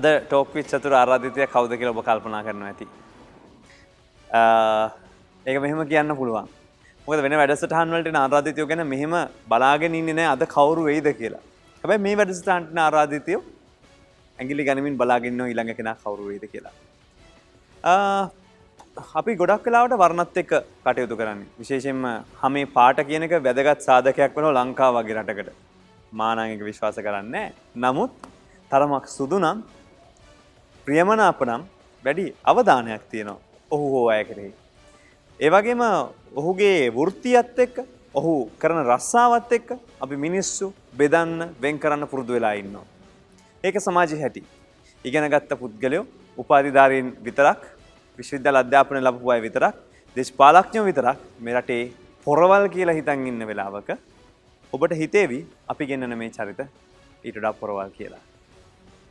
අද ටෝක් විත් චතුර ආරාධිතය කවුද කියලා ඔබ කල්පනා කරනවා ඇති. ඒක මෙහෙම කියන්න පුළුවන්. මොකද වෙන වැඩසටහන් වලට එන ආරාධිතයෝ ගැන මෙහෙම බලාගෙන ඉන්නේ නැහැ අද කවුරු වෙයිද කියලා. හැබැයි මේ වැඩසටහනට එන ආරාධිතයෝ ඇඟිලි ගනිමින් බලාගෙන ඉන්නවා ඊළඟ කෙනා කවුරු වෙයිද කියලා. අපි ගොඩක් වෙලාවට වර්ණත් එක්ක කටයුතු කරන්නේ. විශේෂයෙන්ම හැමේ පාට කියන එක වැදගත් සාධකයක් වෙනවා ලංකාව වගේ රටකට. මා නම් ඒක විශ්වාස කරන්නේ නැහැ. නමුත් තරමක් සුදු නම් ප්‍රියමනාප නම් වැඩි අවධානයක් තියෙනවා ඔහු හෝ අය කෙරෙහි. ඒ වගේම ඔහුගේ වෘත්තියත් එක්ක ඔහු කරන රස්සාවත් එක්ක අපි මිනිස්සු බෙදන්න වෙන් කරන්න පුරුදු වෙලා ඉන්නවා. ඒක සමාජයේ හැටි. ඉගෙනගත්ත පුද්ගලයෝ උපාධිධාරීන් විතරක් විශ්වවිද්‍යාල අධ්‍යාපනය ලැබපු අය විතරක් දේශපාලඥයෝ විතරක් මේ රටේ පොරවල් කියලා හිතන් ඉන්න වෙලාවක ඔබට හිතේවි අපි ගෙන්නන මේ චරිත ඊට වඩා පොරවල් කියලා.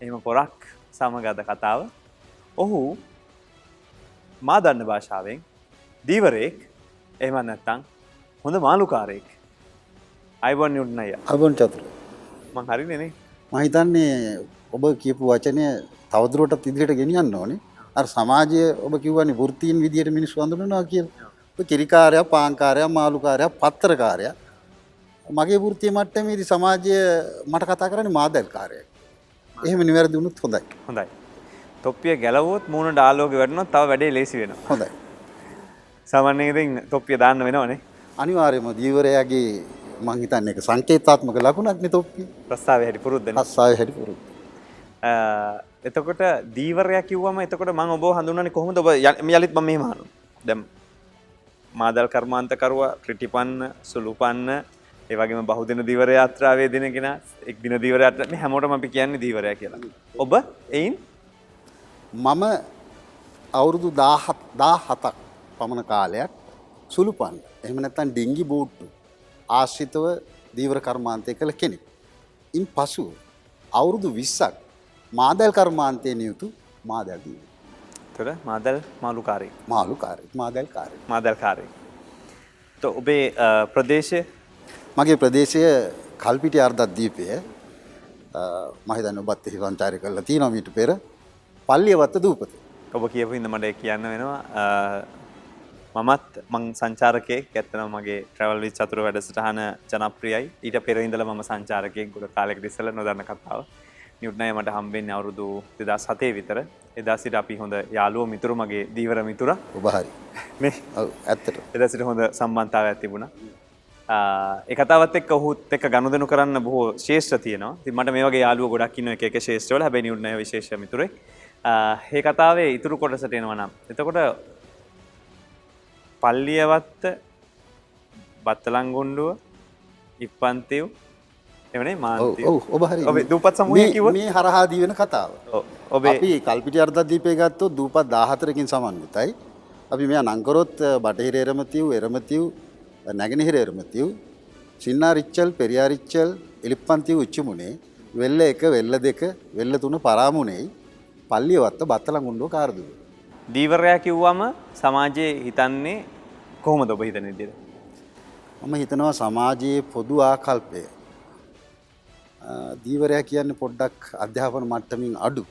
එහෙම පොරක් සමග අද කතාව. ඔහු මා දන්න භාෂාවෙන් දීවරයෙක් එහෙම නැත්නම් හොඳ මාළුකාරයෙක්. අයිබෝන් නිවුටන් අයියා. අයිබෝන් චතුර. මං හරිනේ නේ. මම හිතන්නේ ඔබ කියපු වචනය තවදුරටත් ඉදිරියට ගෙනියන්න ඕනේ. අර සමාජයේ ඔබ කිව්වනේ වෘත්තීන් විදියට මිනිස්සු හඳුනනවා කියලා. ඔය කිරිකාරයා, පාන්කාරයා, මාළුකාරයා, පත්තරකාරයා. මගේ වෘත්තීය මට්ටමේදී සමාජය මට කතා කරන්නේ මාදල්කාරයෙක්. එහෙම නිවැරදි වුණොත් හොඳයි. හොඳයි. තොප්පිය ගැලවුවොත් මූණට ආලෝකය වැටුණොත් තව වැඩේ ලේසි වෙනවා. හොඳයි. සාමාන්‍යයෙන් ඉතින් තොප්පිය දාන්න වෙනවනේ. අනිවාර්යයෙන්ම දීවරයාගේ මං හිතන්නේ ඒක සංකේතාත්මක ලකුණක් නේ තොප්පිය. රස්සාවේ හැටි පුරුද්දනේ. රස්සාවේ හැටි පුරුද්ද. එතකොට දීවරයා කිව්වම එතකොට මම ඔබව හඳුන්වන්නේ කොහොමද? ඔබ යලිත් මම මෙහෙම අහනවා. දැන් මාදල් කර්මාන්තකරුවා, ක්‍රිටිපන්න, සුළුපන්න, ඒ වගේම බහුදින දීවර යාත්‍රාවේ දින කෙනා, එක් දින දීවර යාත්‍රා මේ හැමෝටම අපි කියන්නේ දීවරයා කියලා. ඔබ එයින් මම අවුරුදු 17ක් පමණ කාලයක් සුළුපන්න. එහෙම නැත්නම් ඩිංගි බෝට්ටු ආශ්‍රිතව දීවර කර්මාන්තය කළ කෙනෙක්. ඉන් පසු අවුරුදු 20ක් මාදල් කර්මාන්තයේ නියුතු මාදල් දීවර. ඒතර මාදල් මාළුකාරයෙක්. මාදල්කාරයෙක්. તો ඔබේ ප්‍රදේශය මගේ ප්‍රදේශය කල්පිටිය අර්ධද්වීපය. මම හිතන්නේ ඔබත් එහි සංචාරය කරලා තියෙනවා මීට පෙර. පල්ලියවත්ත දූපත. ඔබ කියපු හින්දා මට කියන්න වෙනවා. මම සංචාරකයෙක්. ඇත්තටම මගේ ට්‍රැවල් විත් චතුර වැඩසටහන ජනප්‍රියයි. ඊට පෙර ඉඳලා මම සංචාරකයෙක්. ගොඩ කාලයකට ඉස්සෙල්ලා නොදන්න කතාව. නිවුටන් අයියා මට හම්බෙන්නේ අවුරුදු 2007 විතර. එදා සිට අපි හොඳ යාළුවෝ මිතුරු මගේ දීවර මිතුරා. ඔබ හරි. නේ? ඔව් ඇත්තට. එදා සිට හොඳ සම්බන්ධතාවයක් තිබුණා. ඒ කතාවත් එක්ක ඔහුත් එක්ක ගනුදෙනු කරන්න බොහෝ ශේෂ්ත්‍ර තියෙනවා. ඉතින් මට මේ වගේ යාළුවෝ ගොඩක් ඉන්නවා එක එක ශේෂ්ත්‍රවල. හැබැයි නිවුටන් අයියා විශේෂ මිතුරෙක්. මේ කතාවේ ඉතුරු කොටසට එනවා නම්. එතකොට පල්ලියවත්ත, බත්තලංගුණ්ඩුව, ඉප්පන්තිව් එවනේ මාන්තිව්. ඔව් ඔබ හරි. ඔබ දූපත් සමූහය කිව්වොත් මේ හරහා දී වෙන කතාව. ඔව්. ඔබේ අපි කල්පිටිය අර්ධද්වීපය ගත්තොත් දූපත් 14කින් සමන්විතයි. අපි මෙයා නම් කරොත් බටහිර එරමතිව්, නැගෙනහිර එරමතිව්, සින්නාරිච්චල්, පෙරියාරිච්චල්, ඉලිප්පන්තිව් උච්චමුනේ, වෙල්ල 1, වෙල්ල 2, වෙල්ල 3 පරාමුණේ, පල්ලියවත්ත, බත්තලංගුණ්ඩුව කාර්දුව. දීවරයා කිව්වම සමාජයේ හිතන්නේ කොහොමද ඔබ හිතන විදිහට? මම හිතනවා සමාජයේ පොදු ආකල්පය දීවරයා කියන්නේ පොඩ්ඩක් අධ්‍යාපන මට්ටමින් අඩු.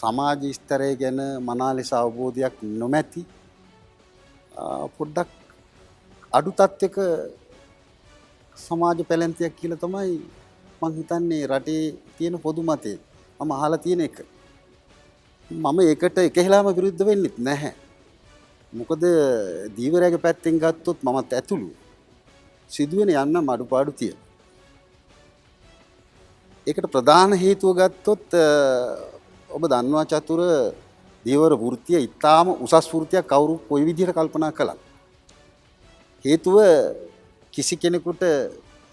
සමාජ ස්තරය ගැන මනා ලෙස අවබෝධයක් නොමැති පොඩ්ඩක් අඩු තත්ත්වයක සමාජ පැලැන්තියක් කියලා තමයි මම හිතන්නේ රටේ තියෙන පොදු මතය. මම අහලා තියෙන එක. මම ඒකට එකහෙලාම විරුද්ධ වෙන්නෙත් නැහැ. මොකද දීවරයාගේ පැත්තෙන් ගත්තොත් මමත් ඇතුළු සිදුවෙන යන්න අඩුපාඩු තියෙනවා. ඒකට ප්‍රධාන හේතුව ගත්තොත් ඔබ දන්නවා චතුර දීවර වෘත්තිය ඊටාම උසස් වෘත්තියක් කවුරු කොයි විදිහට කල්පනා කළා. හේතුව කිසි කෙනෙකුට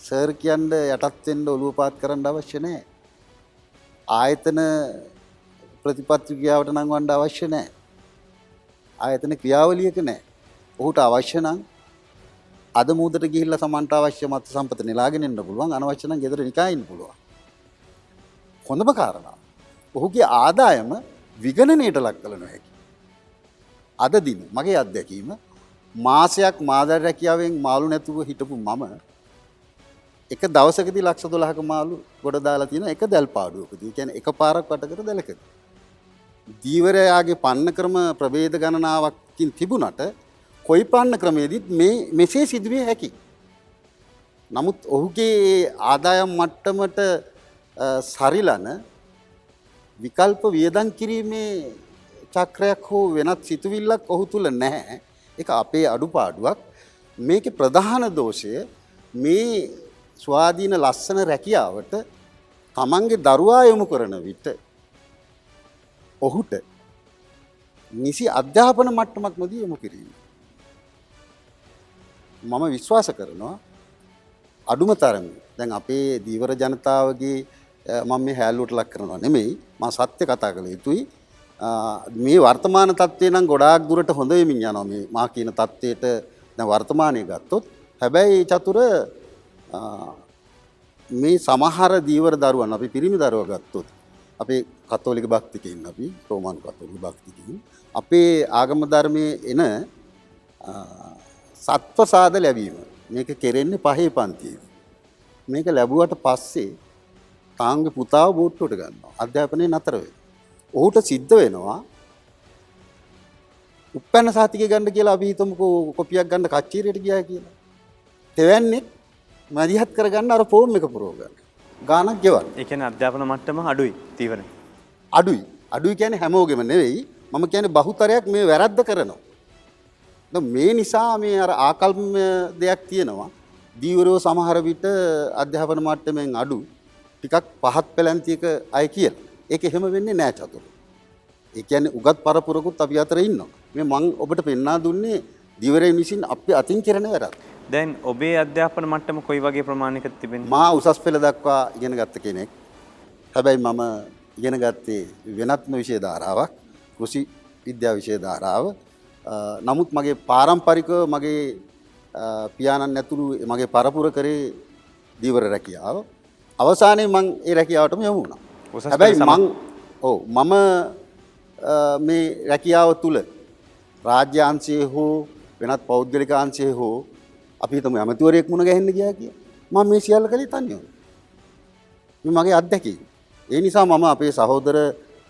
සර් කියන්න යටත් වෙන්න ඔලුව පාත් කරන්න අවශ්‍ය නැහැ. ආයතන ප්‍රතිපත්ති ක්‍රියාවට නම් වන්න අවශ්‍ය නැහැ. ආයතන ක්‍රියාවලියක නැහැ. ඔහුට අවශ්‍ය නම් අද මූදට ගිහිල්ලා සමන්ට අවශ්‍ය මත් සම්පත නෙලාගෙන ඉන්න පුළුවන්. අනවශ්‍ය නම් ගෙදර නිකන් ඉන්න පුළුවන්. හොඳම කාරණා. ඔහුගේ ආදායම විගණනයට ලක් කළ නොහැකි. අද දින මගේ අත්දැකීම මාසයක් මාදාර රැකියාවෙන් මාළු නැතුව හිටපු මම එක දවසකදී ලක්ෂ 12ක මාළු ගොඩ දාලා තියෙන එක දැල් පාඩුවකදී. ඒ කියන්නේ එකපාරක් වටකර දැලකදී. දීවරයාගේ පන්න ක්‍රම ප්‍රභේද ගණනාවකින් තිබුණට කොයි පන්න ක්‍රමයේදීත් මේ මෙසේ සිදුවිය හැකියි. නමුත් ඔහුගේ ආදායම් මට්ටමට සරිලන විකල්ප වියදම් කිරීමේ චක්‍රයක් හෝ වෙනත් සිතුවිල්ලක් ඔහු තුල නැහැ. ඒක අපේ අඩුපාඩුවක්. මේකේ ප්‍රධාන දෝෂය මේ ස්වාධීන ලස්සන රැකියාවට තමන්ගේ දරුවා යොමු කරන විට ඔහුට නිසි අධ්‍යාපන මට්ටමක් නොදී යොමු කිරීම. මම විශ්වාස කරනවා අඩුම තරමේ දැන් අපේ දීවර ජනතාවගේ මම මේ හැලුවට ලක් කරනවා නෙමෙයි මම සත්‍ය කතා කළ යුතුයි. මේ වර්තමාන තත්ත්වේ නම් ගොඩාක් දුරට හොඳ වෙමින් යනවා මේ මා කියන තත්ත්වයට දැන් වර්තමානයේ ගත්තොත්. හැබැයි චතුර මේ සමහර දීවර දරුවන් අපි පිරිමි දරුවෝ ගත්තොත් අපේ කතෝලික භක්තිකයින් අපි රෝමානු කතෝලික භක්තිකයින් අපේ ආගම ධර්මයේ එන සත්වසාද ලැබීම මේක කෙරෙන්නේ පහේ පන්තියේ. මේක ලැබුවට පස්සේ තාංගේ පුතාව බෝට්ටුවට ගන්නවා. අධ්‍යාපනයේ නතර වෙනවා. ඔහුට සිද්ධ වෙනවා උපැන්න සාතිකය ගන්න කියලා අපි හිතමුකෝ කොපියක් ගන්න කච්චීරයට ගියා කියලා. තෙවන්නේ මදිහත් කරගන්න අර ෆෝම් එක පුරව ගන්න. ගානක් ගෙවන්න. ඒ කියන්නේ අධ්‍යාපන මට්ටම අඩුයි තීවරයි. අඩුයි. අඩුයි කියන්නේ හැමෝගෙම නෙවෙයි. මම කියන්නේ බහුතරයක් මේ වැරද්ද කරනවා. දැන් මේ නිසා මේ අර ආකල්ප දෙයක් තියෙනවා. දීවරෝ සමහර විට අධ්‍යාපන මට්ටමෙන් අඩු ටිකක් පහත් පැලැන්තියක අය කියලා. ඒක එහෙම වෙන්නේ නැහැ චතුර. ඒ කියන්නේ උගත් පරපුරකුත් අපි අතර ඉන්නවා. මේ මම ඔබට පෙන්වා දුන්නේ දීවරයන් විසින් අපි අතින් කරන වැරද්ද. දැන් ඔබේ අධ්‍යාපන මට්ටම කොයි වගේ ප්‍රමාණයකද තිබෙන්නේ? මා උසස් පෙළ දක්වා ඉගෙන ගත්ත කෙනෙක්. හැබැයි මම ඉගෙන ගත්තේ වෙනත්ම විෂය ධාරාවක්, කෘෂි විද්‍යා විෂය ධාරාව. නමුත් මගේ පාරම්පරිකව මගේ පියාණන් ඇතුළු මගේ පරපුර කරේ දීවර රැකියාව. අවසානයේ මම ඒ රැකියාවටම යමු වුණා. හැබැයි මම මේ රැකියාව තුල රාජ්‍ය අංශයේ හෝ වෙනත් පෞද්ගලික අංශයේ හෝ අපි හිතමු ඇමතිවරයෙක් මුණ ගැහෙන්න ගියා කියලා. මම මේ සියල්ල කළේ තනියම. මේ මගේ අත්දැකීම. ඒ නිසා මම අපේ සහෝදර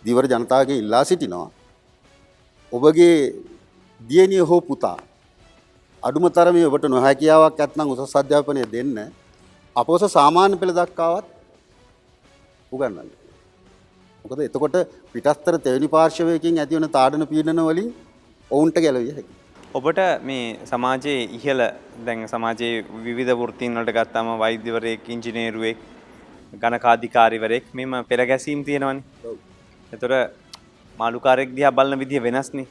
දීවර ජනතාවගෙන් ඉල්ලා සිටිනවා. ඔබගේ දියණිය හෝ පුතා අඩුම තරමේ ඔබට නොහැකියාවක් නැත්නම් උසස් අධ්‍යාපනය දෙන්න අපොස සාමාන්‍ය පෙළ දක්වාවත් උගන්වන්න. මොකද එතකොට පිටස්තර තෙවැනි පාර්ශවයකින් ඇති වෙන තාඩන පීඩන වලින් ඔවුන්ට ගැලවිය හැකියි. ඔබට මේ සමාජයේ ඉහළ දැන් සමාජයේ විවිධ වෘත්තීන් වලට ගත්තාම වෛද්‍යවරයෙක්, ඉංජිනේරුවෙක්, ගණකාධිකාරිවරයෙක් මෙම පෙළ ගැසීම් තියෙනවනේ. ඒතර මාළුකාරයෙක් දිහා බලන විදිය වෙනස්නේ.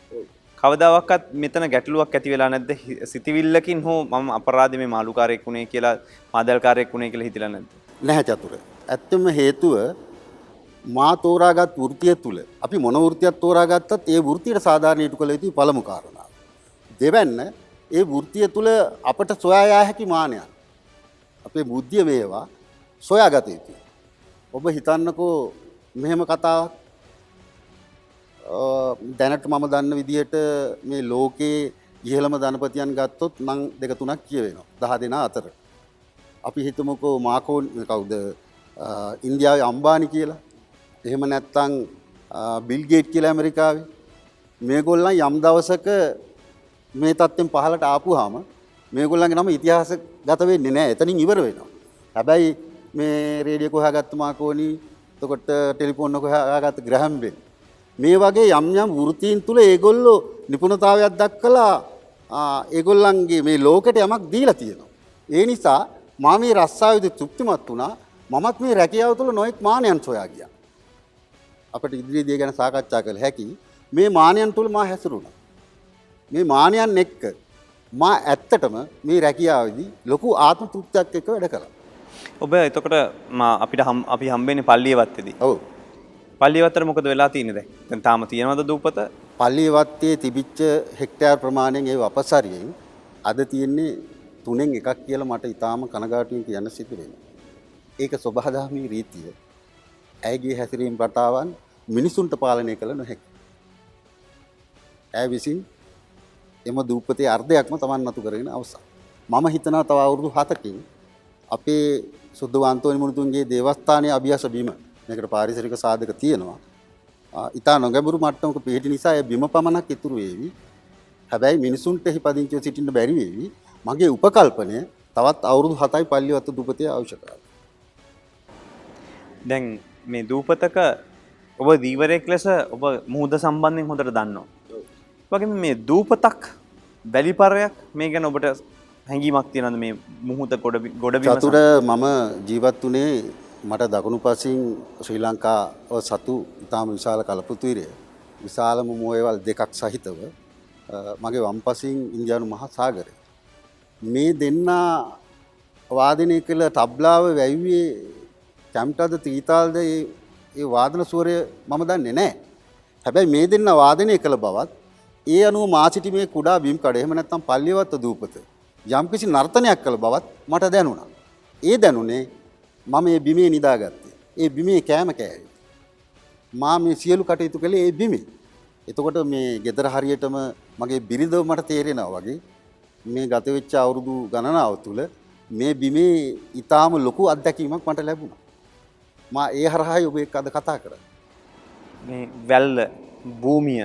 කවදාවත් මෙතන ගැටලුවක් ඇති වෙලා නැද්ද? සිතවිල්ලකින් හෝ මම අපරාධ මේ මාළුකාරයෙක් වුණේ කියලා, මාදල්කාරයෙක් වුණේ කියලා හිතලා නැද්ද? නැහැ චතුර. ඇත්තම හේතුව මා තෝරාගත් වෘත්තිය තුල අපි මොන වෘත්තියක් තෝරාගත්තත් ඒ වෘත්තියට සාධාරණ ඉටු කළ යුතු පළමු කාරණාව. දෙවැන්න ඒ වෘත්තිය තුල අපට සොයා යා හැකි මානයක්. අපේ බුද්ධිය මේවා සොයාගත යුතුයි. ඔබ හිතන්නකෝ මෙහෙම කතාවක් දැනට මම දන්න විදිහට මේ ලෝකයේ ඉහළම ධනපතියන් ගත්තොත් නම් 2-3ක් කියවෙනවා 10 දෙනා අතර. අපි හිතමුකෝ මාකෝන් කවුද ඉන්දියාවේ අම්බානි කියලා. එහෙම නැත්නම් බිල් ගේට් කියලා ඇමරිකාවේ. මේගොල්ලන් යම් දවසක මේ තත්ත්වෙන් පහළට ආපුවාම මේගොල්ලන්ගේ නම ඉතිහාසගත වෙන්නේ නැහැ. එතනින් ඉවර වෙනවා. හැබැයි මේ රේඩියෝ එක හොයාගත්ත මාකෝනි, එතකොට ටෙලිෆෝන් එක හොයාගත්ත ග්‍රැහම් බෙල්. මේ වගේ යම් යම් වෘත්තීන් තුල ඒගොල්ලෝ නිපුණතාවයක් දක්වලා ඒගොල්ලන්ගේ මේ ලෝකෙට යමක් දීලා තියෙනවා. ඒ නිසා මා මේ රස්සාවේදී තෘප්තිමත් වුණා. මමත් මේ රැකියාව තුළ නොයෙක් මානයන් සොයා ගියා. අපිට ඉදිරියේදී ගැන සාකච්ඡා කළ හැකි මේ මානයන් තුළ මා හැසිරුණා. මේ මානයන් එක්ක මා ඇත්තටම මේ රැකියාවේදී ලොකු ආත්ම තෘප්තියක් එක්ක වැඩ කළා. ඔබ එතකොට අපි හම්බෙන්නේ පල්ලියවත්තේදී. ඔව්. පල්ලියවත්තට මොකද වෙලා තියෙන්නේ දැන්? දැන් තාම තියෙනවද දූපත? පල්ලියවත්තේ තිබිච්ච හෙක්ටයාර් ප්‍රමාණයෙන් ඒ අපසරියෙන් අද තියෙන්නේ 3න් එකක් කියලා මට ඊටාම කනගාටුවෙන් කියන්න සිදු වෙනවා. ඒක සබහාදහමී රීතිය. ඇයගේ හැසිරීම් රටාවන් මිනිසුන්ට පාලනය කළ නොහැකි. ඇය විසින් එම දූපතේ අර්ධයක්ම Taman නතු කරගෙන අවසන්. මම හිතනවා තව අවුරුදු 7කින් අපේ සුද්ධ අන්තෝනි මුනිතුන්ගේ දේවස්ථානයේ අභියස බිම මේකට පාරිසරික සාධක තියෙනවා. ඊට නොගැඹුරු මට්ටමක පිහිටි නිසා ඒ බිම පමණක් ඉතුරු වේවි. හැබැයි මිනිසුන්ට එහි පදිංචිව සිටින්න බැරි වේවි. මගේ උපකල්පනය තවත් අවුරුදු 7යි පල්ලිවත්ත දූපතේ අවශ්‍යතාවය. දැන් මේ දූපතක ඔබ දීවරයෙක් ලෙස ඔබ මුහුද සම්බන්ධයෙන් හොඳට දන්නවා. වගේම මේ දූපතක් වැලිපරයක් මේ ගැන ඔබට හැඟීමක් තියෙනවද මේ මුහුද ගොඩබිම චතුර මම ජීවත් වුණේ මට දකුණු පසින් ශ්‍රී ලංකාව සතු ඉතාම විශාල කලපුතුීරය විශාලම මුවේවල් දෙකක් සහිතව මගේ වම් පසින් ඉන්දියානු මහා සාගරය මේ දෙන්නා වාදනය කළ තබ්ලාව වැයුවේ කැම්ටද තීතාල්ද ඒ වාදන ස්වරය මම දන්නේ නැහැ. හැබැයි මේ දෙන්න වාදනය කළ බවත් ඒ අනුව මා සිටි මේ කුඩා බිම් කඩ එහෙම නැත්නම් පල්ලියවත්ත දූපත යම්කිසි නර්තනයක් කළ බවත් මට දැනුණා. ඒ දැනුනේ මම මේ බිමේ නිදාගත්තේ. ඒ බිමේ කෑම කෑවේ. මා මේ සියලු කටයුතු කළේ ඒ බිමේ. එතකොට මේ gedara හරියටම මගේ බිරිඳව මට තේරෙනවා වගේ මේ ගත වෙච්ච අවුරුදු ගණනාව තුළ මේ බිමේ ඊටාම ලොකු අත්දැකීමක් මට ලැබුණා. මා ඒ හරහායි ඔබ එක්ක අද කතා කරන්නේ. මේ වැල්ල භූමිය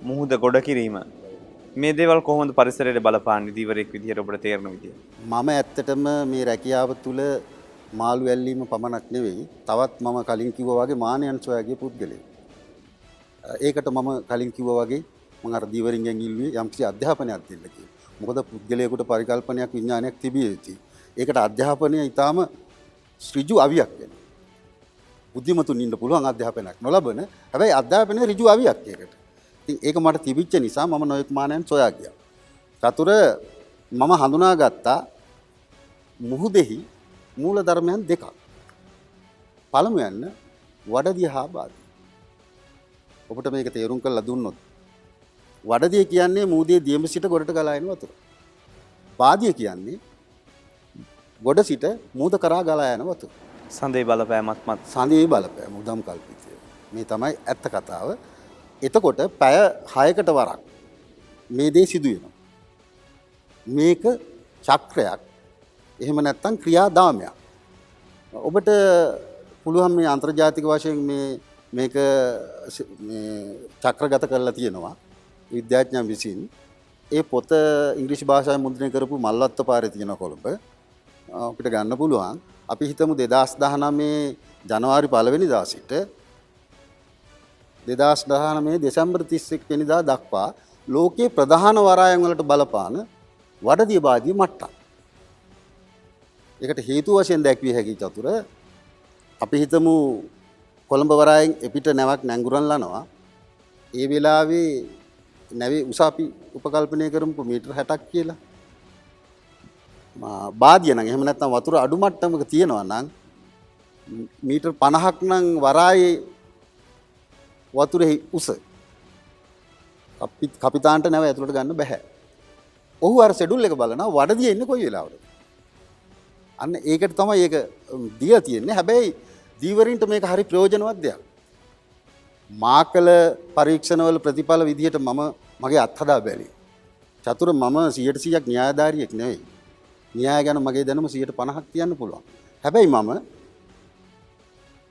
මුහුද ගොඩ කිරීම මේ දේවල් කොහොමද පරිසරයට බලපාන්නේ දීවරයෙක් විදිහට ඔබට තේරෙන විදියට? මම ඇත්තටම මේ රැකියාව තුළ මාළු ඇල්ලීම පමණක් නෙවෙයි තවත් මම කලින් කිව්වා වගේ මානයන් සොයාගිය පුද්ගලයෙක්. ඒකට මම කලින් කිව්වා වගේ මම අර දීවරින්ගෙන් ඉල්ලුවේ යම්කිසි අධ්‍යාපනයක් දෙන්න කියලා. මොකද පුද්ගලයෙකුට පරිකල්පනයක් විඥානයක් තිබිය යුතුයි. ඒකට අධ්‍යාපනය ඊටාම ඍජු අවියක් වෙනවා. බුද්ධිමතුන් ඉන්න පුළුවන් අධ්‍යාපනයක් නොලබන හැබැයි අධ්‍යාපනය ඍජු අවියක් ඒකට. ඉතින් ඒක මට තිබිච්ච නිසා මම නොයෙක් මානයන් සොයා ගියා. චතුර මම හඳුනාගත්තා මුහුදෙහි මූල ධර්මයන් දෙකක්. පළමුවෙන්න වඩදිය හා බාදිය. ඔබට මේක තේරුම් කරලා දුන්නොත් වඩදිය කියන්නේ මුහුදේ දියම සිට ගොඩට ගලා එන වතුර. බාදිය කියන්නේ ගොඩ සිට මුහුද කරා ගලා යන වතුර. සඳේ බලපෑමත් මත සඳේ බලපෑම උදම් කල්පිතය. මේ තමයි ඇත්ත කතාව. එතකොට පැය 6කට වරක් මේ දේ සිදු වෙනවා. මේක චක්‍රයක්. එහෙම නැත්නම් ක්‍රියාදාමයක්. ඔබට පුළුවන් මේ අන්තර්ජාතික වශයෙන් මේක චක්‍රගත කරලා තියෙනවා විද්‍යාඥයන් විසින්. ඒ පොත ඉංග්‍රීසි භාෂාවෙන් මුද්‍රණය කරපු මල්වත්ත පාරේ තියෙන කොළඹ අපිට ගන්න පුළුවන්. අපි හිතමු 2019 ජනවාරි 1 වෙනිදා සිට 2019 දෙසැම්බර් 31 වෙනිදා දක්වා ලෝකයේ ප්‍රධාන වරායන් වලට බලපාන වඩදිය බාදිය මට්ටම්. ඒකට හේතු වශයෙන් දැක්විය හැකි චතුර අපි හිතමු කොළඹ වරායෙන් එපිට නැවක් නැංගුරන් ලනවා. ඒ වෙලාවේ නැවේ උස අපි උපකල්පනය කරමුකෝ මීටර් 60ක් කියලා. බාදිය නම් එහෙම නැත්නම් වතුර අඩු මට්ටමක තියෙනවා නම් මීටර් 50ක් නම් වරායේ වතුරේ උස කපිතාන්ට නැව ඇතුළට ගන්න බෑ. ඔහු අර ෂෙඩියුල් එක බලනවා වඩදිය ඉන්නේ කොයි වෙලාවටද. අන්න ඒකට තමයි ඒක දීලා තියෙන්නේ. හැබැයි දීවරින්ට මේක හරි ප්‍රයෝජනවත් දෙයක්. මාකල පරීක්ෂණවල ප්‍රතිඵල විදිහට මගේ අත්හදා බැලුවා. චතුර මම 100% න්‍යායධාරියෙක් නෙවෙයි. න්‍යාය ගැන මගේ දැනුම 50% තියන්න පුළුවන්. හැබැයි මම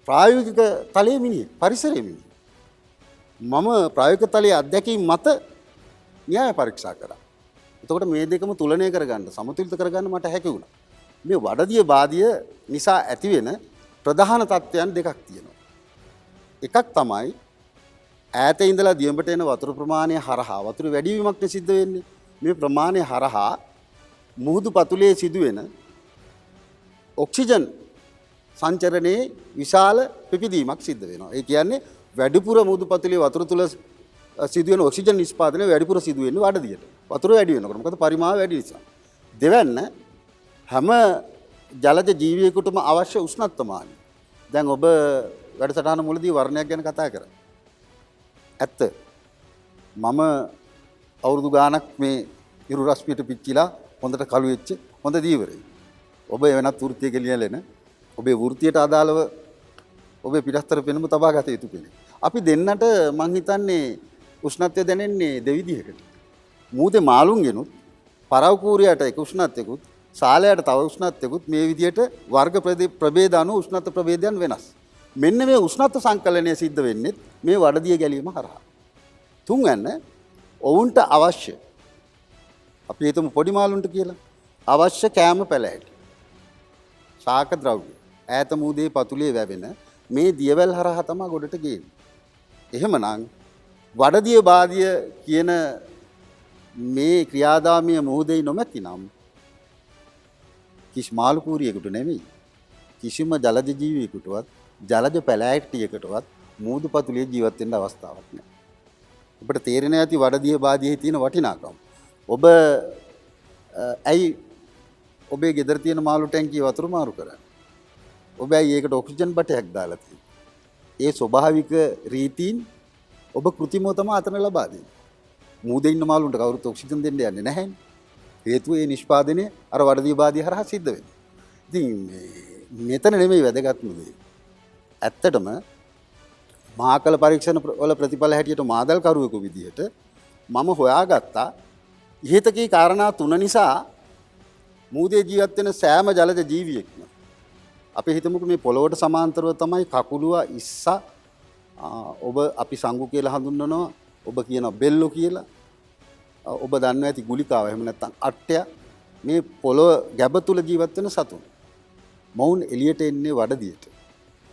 ප්‍රායෝගික තලයේ මිනිහෙක්, පරිසරයේ මිනිහෙක්. මම ප්‍රායෝගික තලයේ අත්දැකීම් මත න්‍යාය පරීක්ෂා කරා. එතකොට මේ දෙකම තුලනය කරගන්න, සමතුලිත කරගන්න මට හැකි වුණා. මේ වඩදිය බාදිය නිසා ඇතිවෙන ප්‍රධාන තත්ත්වයන් දෙකක් තියෙනවා. එකක් තමයි ඈත ඉඳලා දියඹට එන වතුර ප්‍රමාණය හරහා වතුර වැඩිවීමක් සිද්ධ වෙන්නේ. මේ ප්‍රමාණය හරහා මුහුදු පතුලේ සිදුවෙන ඔක්සිජන් සංචරණයේ විශාල පිපිදීමක් සිද්ධ වෙනවා. ඒ කියන්නේ වැඩිපුර මුහුදු පතුලේ වතුර තුල සිදුවෙන ඔක්සිජන් නිෂ්පාදනය වැඩිපුර සිදු වෙන්නේ වඩදියට. වතුර වැඩි වෙනකොට මොකද පරිමාව වැඩි නිසා. දෙවැන්න හැම ජලජ ජීවියෙකුටම අවශ්‍ය උෂ්ණත්වමානය. දැන් ඔබ වැඩසටහන මුලදී වර්ණයක් ගැන කතා කරා. ඇත්ත. මම අවුරුදු ගාණක් මේ ඉරු රශ්මියට පිච්චිලා හොඳට කළු වෙච්ච හොඳ දීවරේ. ඔබ වෙනත් වෘත්තියක ලියලෙන ඔබේ වෘත්තියට අදාළව ඔබේ පිටස්තර පෙනුම තබා ගත යුතු කෙනෙක්. අපි දෙන්නට මං හිතන්නේ උෂ්ණත්වය දැනෙන්නේ දෙවිදිහකට. මූදේ මාළුන්ගෙනුත් පරව කූරියට එක උෂ්ණත්වයකුත් සාලයට තව උෂ්ණත්වයකුත් මේ විදිහට වර්ග ප්‍රභේද අනුව උෂ්ණත්ව ප්‍රභේදයන් වෙනස්. මෙන්න මේ උෂ්ණත්ව සංකලනය සිද්ධ වෙන්නේ මේ වඩදිය ගැලීම හරහා. තුන්වැන්න ඔවුන්ට අවශ්‍ය අපි හිතමු පොඩි මාළුන්ට කියලා අවශ්‍ය කෑම පැලෑටි ශාක ද්‍රව්‍ය ඈත මූදේ පතුලේ වැවෙන මේ දියවැල් හරහා තමයි ගොඩට ගේන්නේ. එහෙමනම් වඩදිය බාදිය කියන මේ ක්‍රියාදාමය මුහුදේ නොමැතිනම් කිසි මාළු කූරියෙකුට නෙමෙයි කිසිම ජලජ ජීවියෙකුටවත් ජලජ පැලෑටියකටවත් මුහුදු පතුලේ ජීවත් වෙන්න අවස්ථාවක් නැහැ. ඔබට තේරෙන්නේ නැති වඩදිය බාදියේ තියෙන වටිනාකම. ඔබ ඇයි ඔබේ ගෙදර තියෙන මාළු ටැංකිය වතුර මාරු කරන්නේ? ඔබ ඇයි ඒකට ඔක්සිජන් බටයක් දාලා තියෙන්නේ? ඒ ස්වභාවික රීතීන් ඔබ කෘතිමව තමයි අතන ලබා දෙන්නේ. මූදේ ඉන්න මාළුන්ට කවුරුත් ඔක්සිජන් දෙන්න යන්නේ නැහැනේ. හේතුව ඒ නිෂ්පාදනය අර වඩදිය බාදිය හරහා සිද්ධ වෙනවා. ඉතින් මෙතන නෙමෙයි වැදගත්ම දේ. ඇත්තටම මහාකල පරීක්ෂණ වල ප්‍රතිඵල හැටියට මාදල් කරුවෙකු විදිහට මම හොයාගත්තා ඉහතකී කාරණා තුන නිසා මූදේ ජීවත් වෙන සෑම ජලජ ජීවියෙක්ම අපි හිතමුකෝ මේ පොළොවට සමාන්තරව තමයි කකුලුවා ඉස්සා ඔබ අපි සංගු කියලා හඳුන්වනවා ඔබ කියන බෙල්ලෝ කියලා ඔබ දන්නවා ඇති ගුලිකාව එහෙම නැත්නම් අට්ටය මේ පොළොව ගැබ තුල ජීවත් වෙන සතුන් මොවුන් එළියට එන්නේ වඩදියට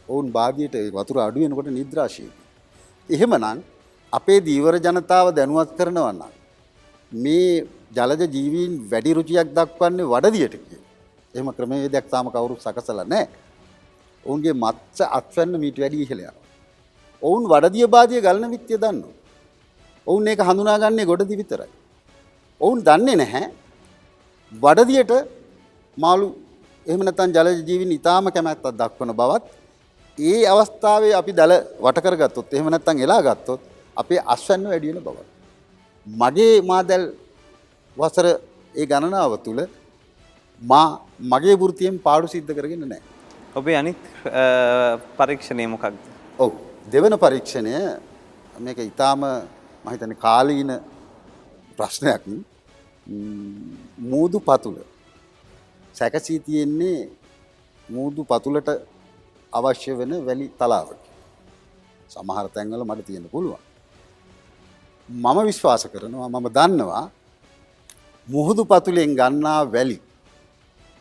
ඔවුන් බාදියට වතුර අඩු වෙනකොට නිද්‍රාශීලී. එහෙමනම් අපේ දීවර ජනතාව දැනුවත් කරනවා නම් මේ ජලජ ජීවීන් වැඩි රුචියක් දක්වන්නේ වඩදියට කියලා. එහෙම ක්‍රමවේදයක් තාම කවුරුත් සකසලා නැහැ. ඔවුන්ගේ මත්ස්‍ය අත්වැන්න මීට වැඩි ඉහළ යනවා. ඔවුන් වඩදිය බාදිය ගලන විත්‍ය දන්නවා. ඔවුන් ඒක හඳුනාගන්නේ ගොඩදි විතරයි. ඔවුන් දන්නේ නැහැ වඩදියට මාළු එහෙම නැත්නම් ජලජ ජීවීන් ඊටාම කැමැත්තක් දක්වන බවත් ඒ අවස්ථාවේ අපි දල වට කරගත්තොත් එහෙම නැත්නම් එලා ගත්තොත් අපේ අස්වැන්න වැඩි වෙන බව. මගේ මාදල් වසර ඒ ගණනාව තුල මගේ වෘත්තියෙන් පාඩු සිද්ධ කරගෙන නැහැ. ඔබේ අනිත් පරීක්ෂණය මොකක්ද? ඔව් දෙවන පරීක්ෂණය මේක ඊටාම මම හිතන්නේ කාලීන ප්‍රශ්නයක්. මූදු පතුල සැකසී තියෙන්නේ මූදු පතුලට අවශ්‍ය වෙන වැලි තලාවක. සමහර තැන්වල මට තියෙන්න පුළුවන්. මම විශ්වාස කරනවා මම දන්නවා මුහුදු පතුලෙන් ගන්නා වැලි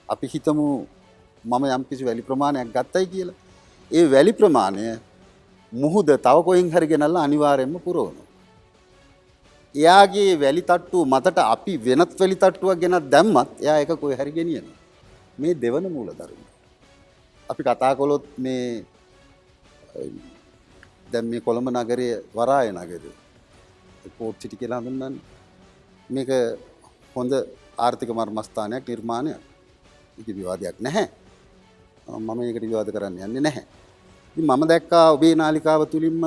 අපි හිතමු මම යම්කිසි වැලි ප්‍රමාණයක් ගත්තයි කියලා. ඒ වැලි ප්‍රමාණය මුහුද තව කොයින් හරි ගෙනල්ලා අනිවාර්යයෙන්ම පුරවනවා. එයාගේ වැලි තට්ටුව මතට අපි වෙනත් වැලි තට්ටුවක් ගෙනත් දැම්මත් එයා ඒක කොයි හරි ගෙනියනවා. මේ දෙවන මූලධර්මය. අපි කතා කළොත් මේ දැන් මේ කොළඹ නගරයේ වරාය නගරය පෝට් සිටි කියලා හඳුන්වන්නේ. මේක හොඳ ආර්ථික මර්මස්ථානයක් නිර්මාණයක්. ඒක විවාදයක් නැහැ. මම මේකට විවාද කරන්න යන්නේ නැහැ. ඉතින් මම දැක්කා ඔබේ නාලිකාව තුලින්ම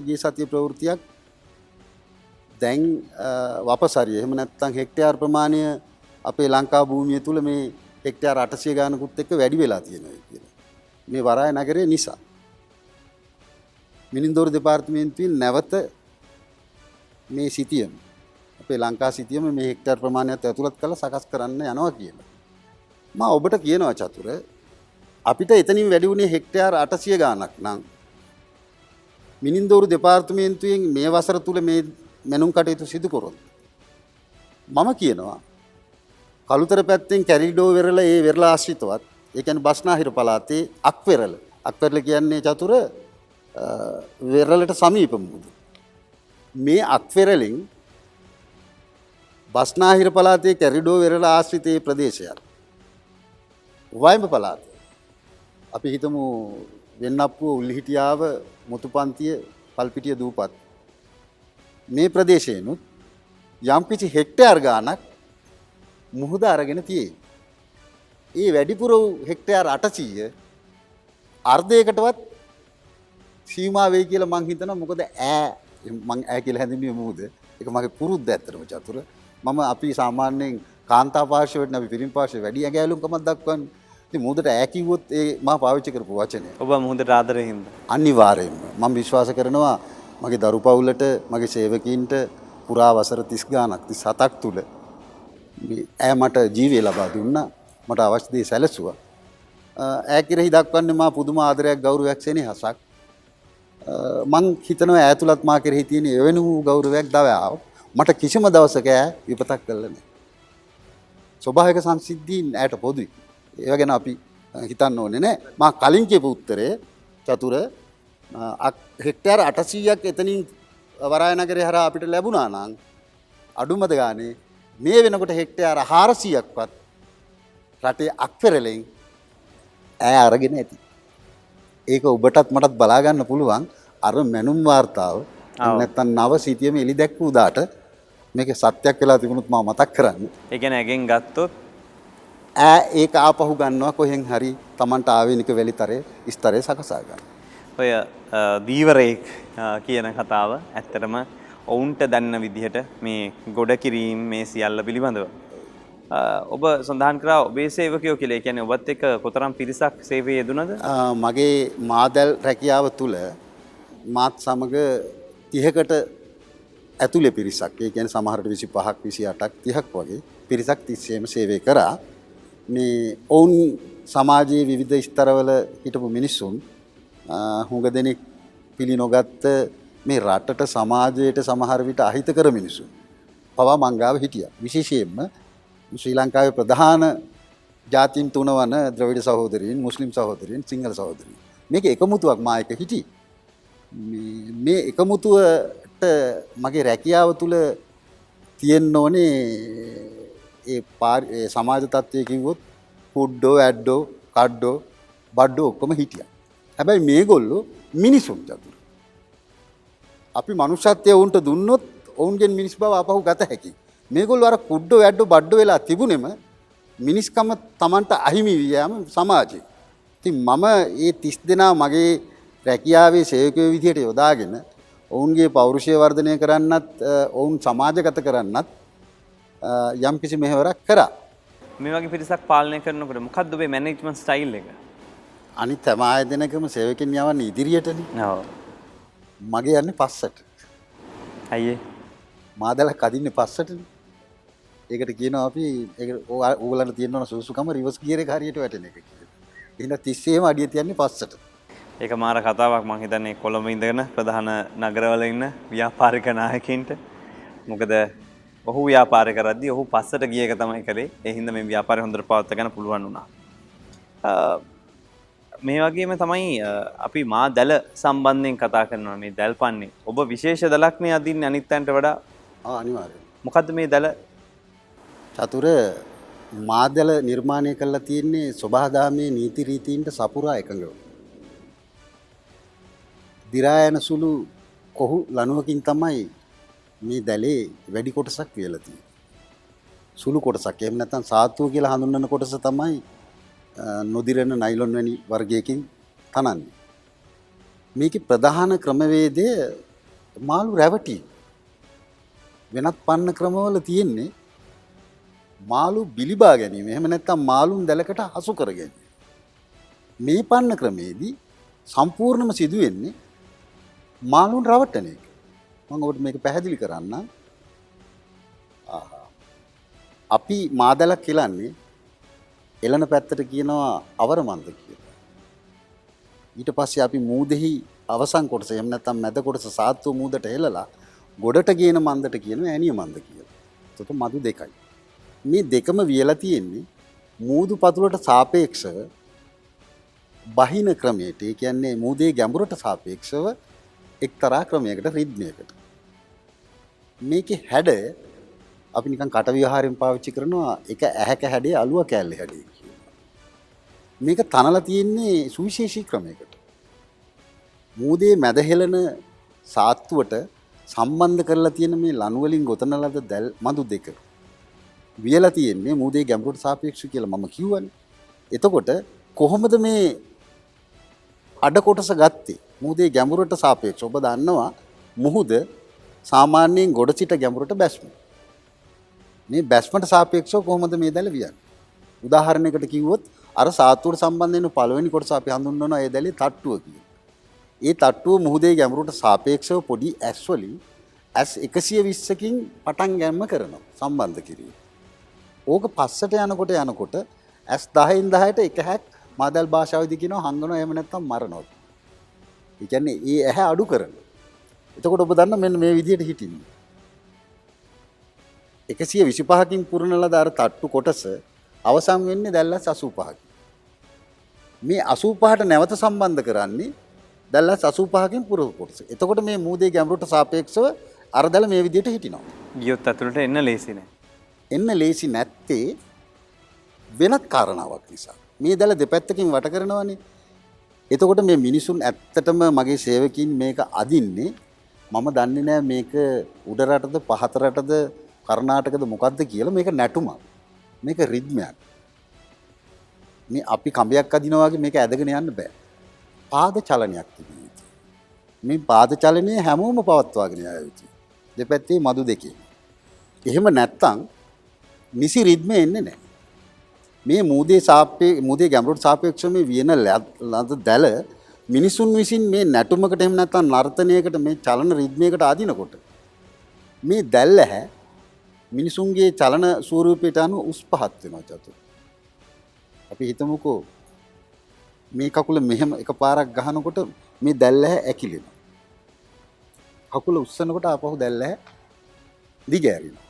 ගිය සතිය ප්‍රවෘත්තියක් දැන් වපසරිය එහෙම නැත්නම් හෙක්ටයාර් ප්‍රමාණය අපේ ලංකා භූමිය තුල මේ හෙක්ටයාර් 800 ගානකුත් එක්ක වැඩි වෙලා තියෙනවා කියලා. මේ වරාය නගරේ නිසා. මිනින්දෝරු දෙපාර්තමේන්තුවෙන් නැවත මේ සිටියම අපේ ලංකා සිටියම මේ හෙක්ටයාර් ප්‍රමාණයත් ඇතුළත් කරලා සකස් කරන්න යනවා කියලා. මම ඔබට කියනවා චතුර අපිට එතනින් වැඩි වුණේ හෙක්ටයාර් 800 ගානක් නම් මිනින්දෝරු දෙපාර්තමේන්තුවෙන් මේ වසර තුල මේ මැනුම් කටයුතු සිදු කරොත් මම කියනවා කළුතර පැත්තෙන් කැරිඩෝ වෙරළ ඒ වෙරළ ආශ්‍රිතවත් ඒ කියන්නේ බස්නාහිර පළාතේ අක්වෙරළ කියන්නේ චතුර වෙරළට සමීප මුහුද මේ අක්වෙරළින් බස්නාහිර පළාතේ කැරිඩෝ වෙරළ ආශ්‍රිතයේ ප්‍රදේශයක් වයිඹ පළාත අපි හිතමු වෙන්නප්පුව උල්ලිහිටියාව මුතුපන්තිය පල්පිටිය දූපත් මේ ප්‍රදේශයනුත් යම්කිසි හෙක්ටයාර් ගානක් මුහුද අරගෙන තියෙයි. ඒ වැඩිපුර හෙක්ටයාර් 800 අර්ධයකටවත් සීමා වෙයි කියලා මං හිතනවා. මොකද මං කියලා හැඳින්වුවේ මුහුද. ඒක මගේ පුරුද්ද ඇත්තටම චතුර. මම අපි සාමාන්‍යයෙන් කාන්තා පාර්ශවයට අපි පිරිමි පාර්ශවයට වැඩි ඇගෑලුම්කමක් දක්වන්නේ. ඉතින් මුහුදට කිව්වොත් ඒ මම පාවිච්චි කරපු වචනය. ඔබ මුහුදට ආදරේ හින්දා. අනිවාර්යයෙන්ම මම විශ්වාස කරනවා මගේ දරු පවුලට මගේ සේවකීන්ට පුරා වසර 30 ගාණක් 37ක් තුල මට ජීවය ලබා දුන්නා. මට අවශ්‍ය දේ සැලසුවා. කෙරෙහි දක්වන්නේ මා පුදුම ආදරයක් ගෞරවයක් සෙනෙහසක්. මං හිතනවා ඈතුලත් මා කෙරෙහි තියෙන එවැනි වූ ගෞරවයක් දවාව මට කිසිම දවසක විපතක් කළා නැහැ. ස්වභාවික සංසිද්ධීන් ඈට පොදුයි. ඒව ගැන අපි හිතන්න ඕනේ නෑ. මා කලින් කියපු උත්තරේ චතුර හෙක්ටයාර් 800ක් එතනින් වරායනගරේ හරහා අපිට ලැබුණා නම් අඩුමද ගානේ මේ වෙනකොට හෙක්ටයාර් 400ක්වත් රටේ අක්පෙරළෙන් අරගෙන ඇති. ඒක ඔබටත් මටත් බලා ගන්න පුළුවන්. අර මැනුම් වාර්තාව නැත්තම් නව සිතියම එලි දැක්වූ දාට මේක සත්‍යයක් වෙලා තිබුණොත් මම මතක් කරන්නේ. ඒ කියන්නේ ඇගෙන් ගත්තොත් ඒක ආපහු ගන්නවා කොහෙන් හරි Tamanට ආවේනික වැලිතරේ ස්තරේ සකසා ගන්න. ඔය දීවරේක් කියන කතාව ඇත්තටම ඔවුන්ට දැනන විදිහට මේ ගොඩ කිරීම මේ සියල්ල පිළිබඳව ඔබ සඳහන් කරා ඔබේ සේවකයෝ කියලා. ඒ කියන්නේ ඔබත් එක්ක කොතරම් පිරිසක් සේවයේ යෙදුනද? මගේ මාදල් රැකියාව තුල මාත් සමග 30කට ඇතුලේ පිරිසක්. ඒ කියන්නේ සමහරට 25ක් 28ක් 30ක් වගේ පිරිසක් තිස්සේම සේවය කරා. මේ ඔවුන් සමාජයේ විවිධ ස්තරවල හිටපු මිනිස්සුන් හුඟ දෙනෙක් පිළි නොගත්ත මේ රටට සමාජයට සමහර විට අහිතකර මිනිස්සුන් පවා මංගාව හිටියා. විශේෂයෙන්ම ශ්‍රී ලංකාවේ ප්‍රධාන ජාතීන් තුන වන ද්‍රවිඩ සහෝදරීන්, මුස්ලිම් සහෝදරීන්, සිංහල සහෝදරීන්. මේක එකමුතුවක් මා එක හිටි. මේ එකමුතුවට මගේ රැකියාව තුල තියෙන්න ඕනේ ඒ සමාජ තත්ත්වය කිව්වොත් කුඩ්ඩෝ, ඇඩ්ඩෝ, කඩ්ඩෝ, බඩ්ඩෝ ඔක්කොම හිටියා. හැබැයි මේගොල්ලෝ මිනිසුන් චතුර. අපි මනුෂ්‍යත්වය වුන්ට දුන්නොත් ඔවුන්ගෙන් මිනිස් බව අපහු ගත හැකියි. මේගොල්ලෝ අර කුඩ්ඩෝ, ඇඩ්ඩෝ, බඩ්ඩෝ වෙලා තිබුණෙම මිනිස්කම Tamanට අහිමි වියම සමාජයේ. ඉතින් මම මේ 30 දෙනා මගේ රැකියාවේ සේවකයෝ විදියට යොදාගෙන ඔවුන්ගේ පෞරුෂය වර්ධනය කරන්නත්, ඔවුන් සමාජගත කරන්නත් යම් කිසි මෙහෙවරක් කරා. මේ වගේ පිරිසක් පාලනය කරනකොට මොකක්ද ඔබේ මැනේජ්මන්ට් ස්ටයිල් එක? අනිත් හැම ආයතනයකම සේවකයන් යවන්නේ ඉදිරියටනේ. ඔව්. මගේ යන්නේ පස්සට. අයියේ. මාදලක් අදින්නේ පස්සටනේ. ඒකට කියනවා අපි ඒක ඕගලන්ට තියෙන සුසුකම රිවර්ස් ගියර් එක හරියට වැටෙන එක කියලා. එහෙනම් 30ේම අඩිය තියන්නේ පස්සට. ඒක මාර කතාවක්. මම හිතන්නේ කොළඹ ඉඳගෙන ප්‍රධාන නගරවල ඉන්න ව්‍යාපාරික නායකයින්ට. මොකද ඔහු ව්‍යාපාරය කරද්දී ඔහු පස්සට ගිය එක තමයි කළේ. ඒ හින්දා මේ ව්‍යාපාරය හොඳට පවත්වා ගන්න පුළුවන් වුණා. මේ වගේම තමයි අපි මා දැල සම්බන්ධයෙන් කතා කරනවා. මේ දැල් පන්නේ ඔබ විශේෂ දලක් නේ අදින්නේ අනිත් අයන්ට වඩා. අනිවාර්යයෙන්. මොකද්ද මේ දැල? චතුර මාදල නිර්මාණය කරලා තියෙන්නේ සබහාදාමේ නීති රීතීන්ට සපුරා එකඟව. දිරායන සුළු කොහු ලණුවකින් තමයි මේ දැලේ වැඩි කොටසක් වියලා තියෙන්නේ. සුළු කොටසක්. එහෙම නැත්නම් සාත්තුව කියලා හඳුන්වන කොටස තමයි නොදිරෙන නයිලොන් වැනි වර්ගයකින් තනන්නේ. මේකේ ප්‍රධාන ක්‍රමවේදය මාළු රැවටීම. වෙනත් පන්න ක්‍රමවල තියෙන්නේ මාළු බිලිබා ගැනීම. එහෙම නැත්නම් මාළුන් දැලකට හසු කර ගැනීම. මේ පන්න ක්‍රමේදී සම්පූර්ණම සිදු වෙන්නේ මාළුන් රවට්ටන එක. මම ඔබට මේක පැහැදිලි කරන්නම්. අපි මාදලක් කියලාන්නේ එළන පැත්තට කියනවා අවරමන්ද කියලා. ඊට පස්සේ අපි මූදෙහි අවසන් කොටස එහෙම නැත්නම් මැද කොටස සාත්තු මූදට හෙලලා ගොඩට ගේන මන්දට කියනවා ඇණිය මන්ද කියලා. ඒක මදු දෙකයි. මේ දෙකම වියලා තියෙන්නේ මූදු පතුලට සාපේක්ෂව බහින ක්‍රමයට. ඒ කියන්නේ මූදේ ගැඹුරට සාපේක්ෂව එක්තරා ක්‍රමයකට රිද්මයකට. මේකේ හැඩ අපි නිකන් කට විහාරයෙන් පාවිච්චි කරනවා එක ඇහැක හැඩේ අලුව කෑල්ලේ හැඩේ කියලා. මේක තනලා තියෙන්නේ සුවිශේෂී ක්‍රමයකට. මූදේ මැද හෙළන සාත්තුවට සම්බන්ධ කරලා තියෙන මේ ලණු වලින් ගොතන ලද දැල් මදු දෙක වියලා තියෙන්නේ මූදේ ගැඹුරට සාපේක්ෂව කියලා මම කිව්වනේ. එතකොට කොහොමද මේ අඩ කොටස ගත්තේ? මූදේ ගැඹුරට සාපේක්ෂව. ඔබ දන්නවා මුහුද සාමාන්‍යයෙන් ගොඩ සිට ගැඹුරට බැස්ම. මේ බැස්මට සාපේක්ෂව කොහොමද මේ දැල වියන්නේ? උදාහරණයකට කිව්වොත් අර සාත්තුවට සම්බන්ධ වෙන පළවෙනි කොටස අපි හඳුන්වනවා ඒ දැලේ තට්ටුව කියලා. ඒ තට්ටුව මුහුදේ ගැඹුරට සාපේක්ෂව පොඩි ඇස් වලින් ඇස් 120කින් පටන් ගැනීම කරනවා සම්බන්ධ කිරීම. ඕක පස්සට යනකොට ඇස් 10න් 10ට එක හැක් මාදල් භාෂාවේදී කියනවා හංගනවා එහෙම නැත්නම් මරනවා. ඒ කියන්නේ ඒ ඇහැ අඩු කරනවා. එතකොට ඔබ දන්න මෙන්න මේ විදිහට හිටින්නේ. 125කින් පුරන ලද අර තට්ටු කොටස අවසන් වෙන්නේ දැල්ලස් 85කින්. මේ 85ට නැවත සම්බන්ධ කරන්නේ දැල්ලස් 85කින් පුරව කොටස. එතකොට මේ මූදේ ගැඹුරට සාපේක්ෂව අර දැල මේ විදිහට හිටිනවා. ගියොත් ඇතුළට එන්න ලේසි නෑ. එන්න ලේසි නැත්තේ වෙනත් කාරණාවක් නිසා. මේ දැල දෙපැත්තකින් වට කරනවනේ. එතකොට මේ මිනිසුන් ඇත්තටම මගේ සේවකින් මේක අදින්නේ මම දන්නේ නෑ මේක උඩ රටද පහත රටද කර්ණාටකද මොකද්ද කියලා. මේක නැටුමක්. මේක රිද්මයක්. මේ අපි කඹයක් අදිනවා වගේ මේක ඇදගෙන යන්න බෑ. පාද චලනයක් තිබෙනවා. මේ පාද චලනය හැමෝම පවත්වාගෙන යා යුතුයි. දෙපැත්තේ මදු දෙකේ. එහෙම නැත්තම් නිසි රිද්මේ එන්නේ නැහැ. මේ මූදේ ගැඹුරට සාපේක්ෂව මේ වියන ලද දැල මිනිසුන් විසින් මේ නැටුමකට එහෙම නැත්තම් නර්තනයකට මේ චලන රිද්මයකට ආදිනකොට මේ දැල්ල මිනිසුන්ගේ චලන ස්වරූපයට අනුව උස් පහත් වෙනවා චතුර. අපි හිතමුකෝ මේ කකුල මෙහෙම එකපාරක් ගහනකොට මේ දැල්ල ඇකිලෙනවා. කකුල උස්සනකොට ආපහු දැල්ල දිගෑරෙනවා.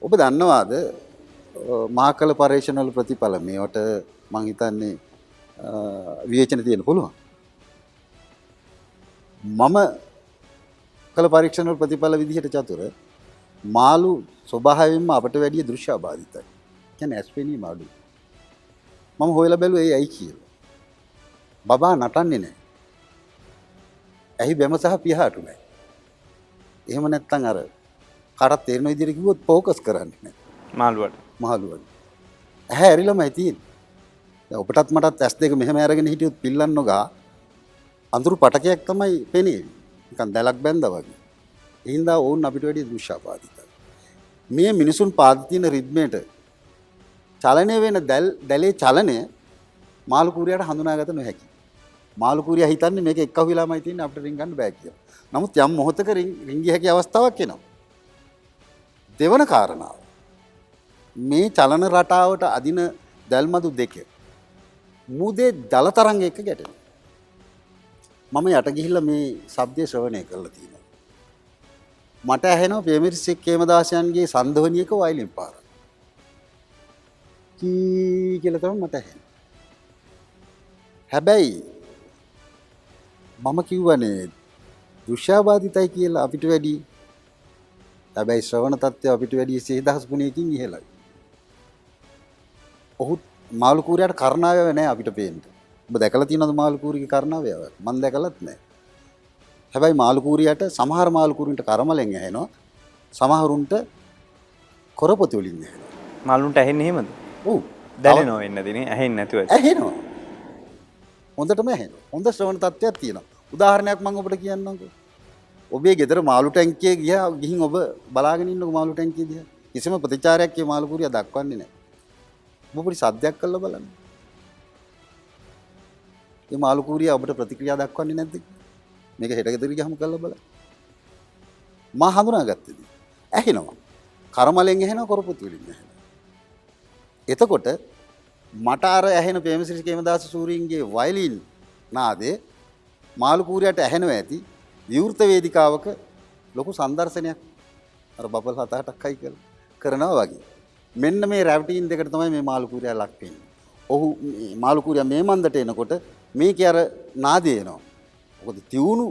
ඔබ දන්නවාද මාකල පරීක්ෂණ වල ප්‍රතිඵල මේවට මං හිතන්නේ විවේචන තියෙන්න පුළුවන්. මම කළ පරීක්ෂණ වල ප්‍රතිඵල විදිහට චතුර මාළු ස්වභාවයෙන්ම අපට වැඩිය දෘශ්‍යාබාධිතයි. කියන්නේ ඇස් පෙනීම අඩුයි. මම හොයලා බැලුවා ඒ ඇයි කියලා. බබා නටන්නේ නැහැ. ඇහි බැම සහ පියාට නැහැ. එහෙම නැත්නම් අර කාටත් තේරෙන විදිහට කිව්වොත් ફોකස් කරන්නේ නැහැ. මාළුවට. මාළුවට. ඇහැ ඇරිලාමයි තියෙන්නේ. දැන් ඔබටත් මටත් ඇස් දෙක මෙහෙම අරගෙන හිටියොත් පිල්ලන්න නොගා අඳුරු පටකයක් තමයි පෙනේ. නිකන් දැලක් බැඳා වගේ. ඒ හින්දා ඕන් අපිට වැඩි දෘශ්‍යාබාධිතයි. මේ මිනිසුන් පාද තියෙන රිද්මේට චලනය වෙන දැලේ චලනය මාළු කුරියාට හඳුනාගත නොහැකි. මාළු කුරියා හිතන්නේ මේක එක්ක අහුවිලාමයි තියෙන්නේ අපිට රින් ගන්න බෑ කියලා. නමුත් යම් මොහොතක රින්ගිය හැකි අවස්ථාවක් එනවා. දෙවන කාරණාව මේ චලන රටාවට අදින දැල්මදු දෙක මූදේ දල තරංග එක ගැටෙනවා. මම යට ගිහිල්ලා මේ ශබ්දය ශ්‍රවණය කරලා තියෙනවා. මට ඇහෙනවා ප්‍රේමරිස් කේමදාසයන්ගේ සන්ධවනියක වයලින් පාර. කී කියලා තමයි මට ඇහෙන්නේ. හැබැයි මම කිව්වනේ දෘශ්‍යාබාධිතයි කියලා අපිට වැඩි. හැබැයි ශ්‍රවණ තත්ත්වය අපිට වැඩි 10000 ගුණයකින් ඉහළයි. ඔහු මාළු කූරියාට කර්ණාවය නැහැ අපිට පේන්න. ඔබ දැකලා තියෙනවද මාළු කූරියගේ කර්ණාවය? මම දැකලත් නැහැ. හැබැයි මාළු කූරියාට සමහර මාළු කූරින්ට කර්මලෙන් ඇහෙනවා. සමහරුන්ට කොරපොති වලින් ඇහෙනවා. මාළුන්ට ඇහෙන්නේ එහෙමද? ඔව්. දැනෙනව වෙන්නදී නේ ඇහෙන්නේ නැතුව. ඇහෙනවා. හොඳටම ඇහෙනවා. හොඳ ශ්‍රවණ තත්ත්වයක් තියෙනවා. උදාහරණයක් මම ඔබට කියන්නම්කෝ. ඔබේ ගෙදර මාළු ටැංකිය ගිහින් ඔබ බලාගෙන ඉන්නකො මාළු ටැංකිය දිහා. කිසිම ප්‍රතිචාරයක් මේ මාළු කූරියා දක්වන්නේ නැහැ. ඔබ පොඩි සද්දයක් කළා බලන්න. මේ මාළු කූරියා ඔබට ප්‍රතික්‍රියා දක්වන්නේ නැද්ද? මේක හෙට ගෙදර ගියහම කළා බලන්න. මා හඳුනාගත්තද? ඇහෙනවා. කර්මලෙන් ඇහෙනවා කොරපොති වලින් ඇහෙනවා. එතකොට මට අර ඇහෙන ප්‍රේමසිරි කේමදාස සූරීන්ගේ වයලින් නාදේ මාළු කූරියට ඇහෙනවා ඇති විවෘත වේදිකාවක ලොකු සංදර්ශනයක් අර බබල් 7-8ක් හයි කරනවා වගේ. මෙන්න මේ රැවටීන් දෙකට තමයි මේ මාළු කූරියා ලක් වෙන්නේ. ඔහු මාළු කූරියා මේ මන්දට එනකොට මේකේ අර නාදේ එනවා. මොකද තියුණු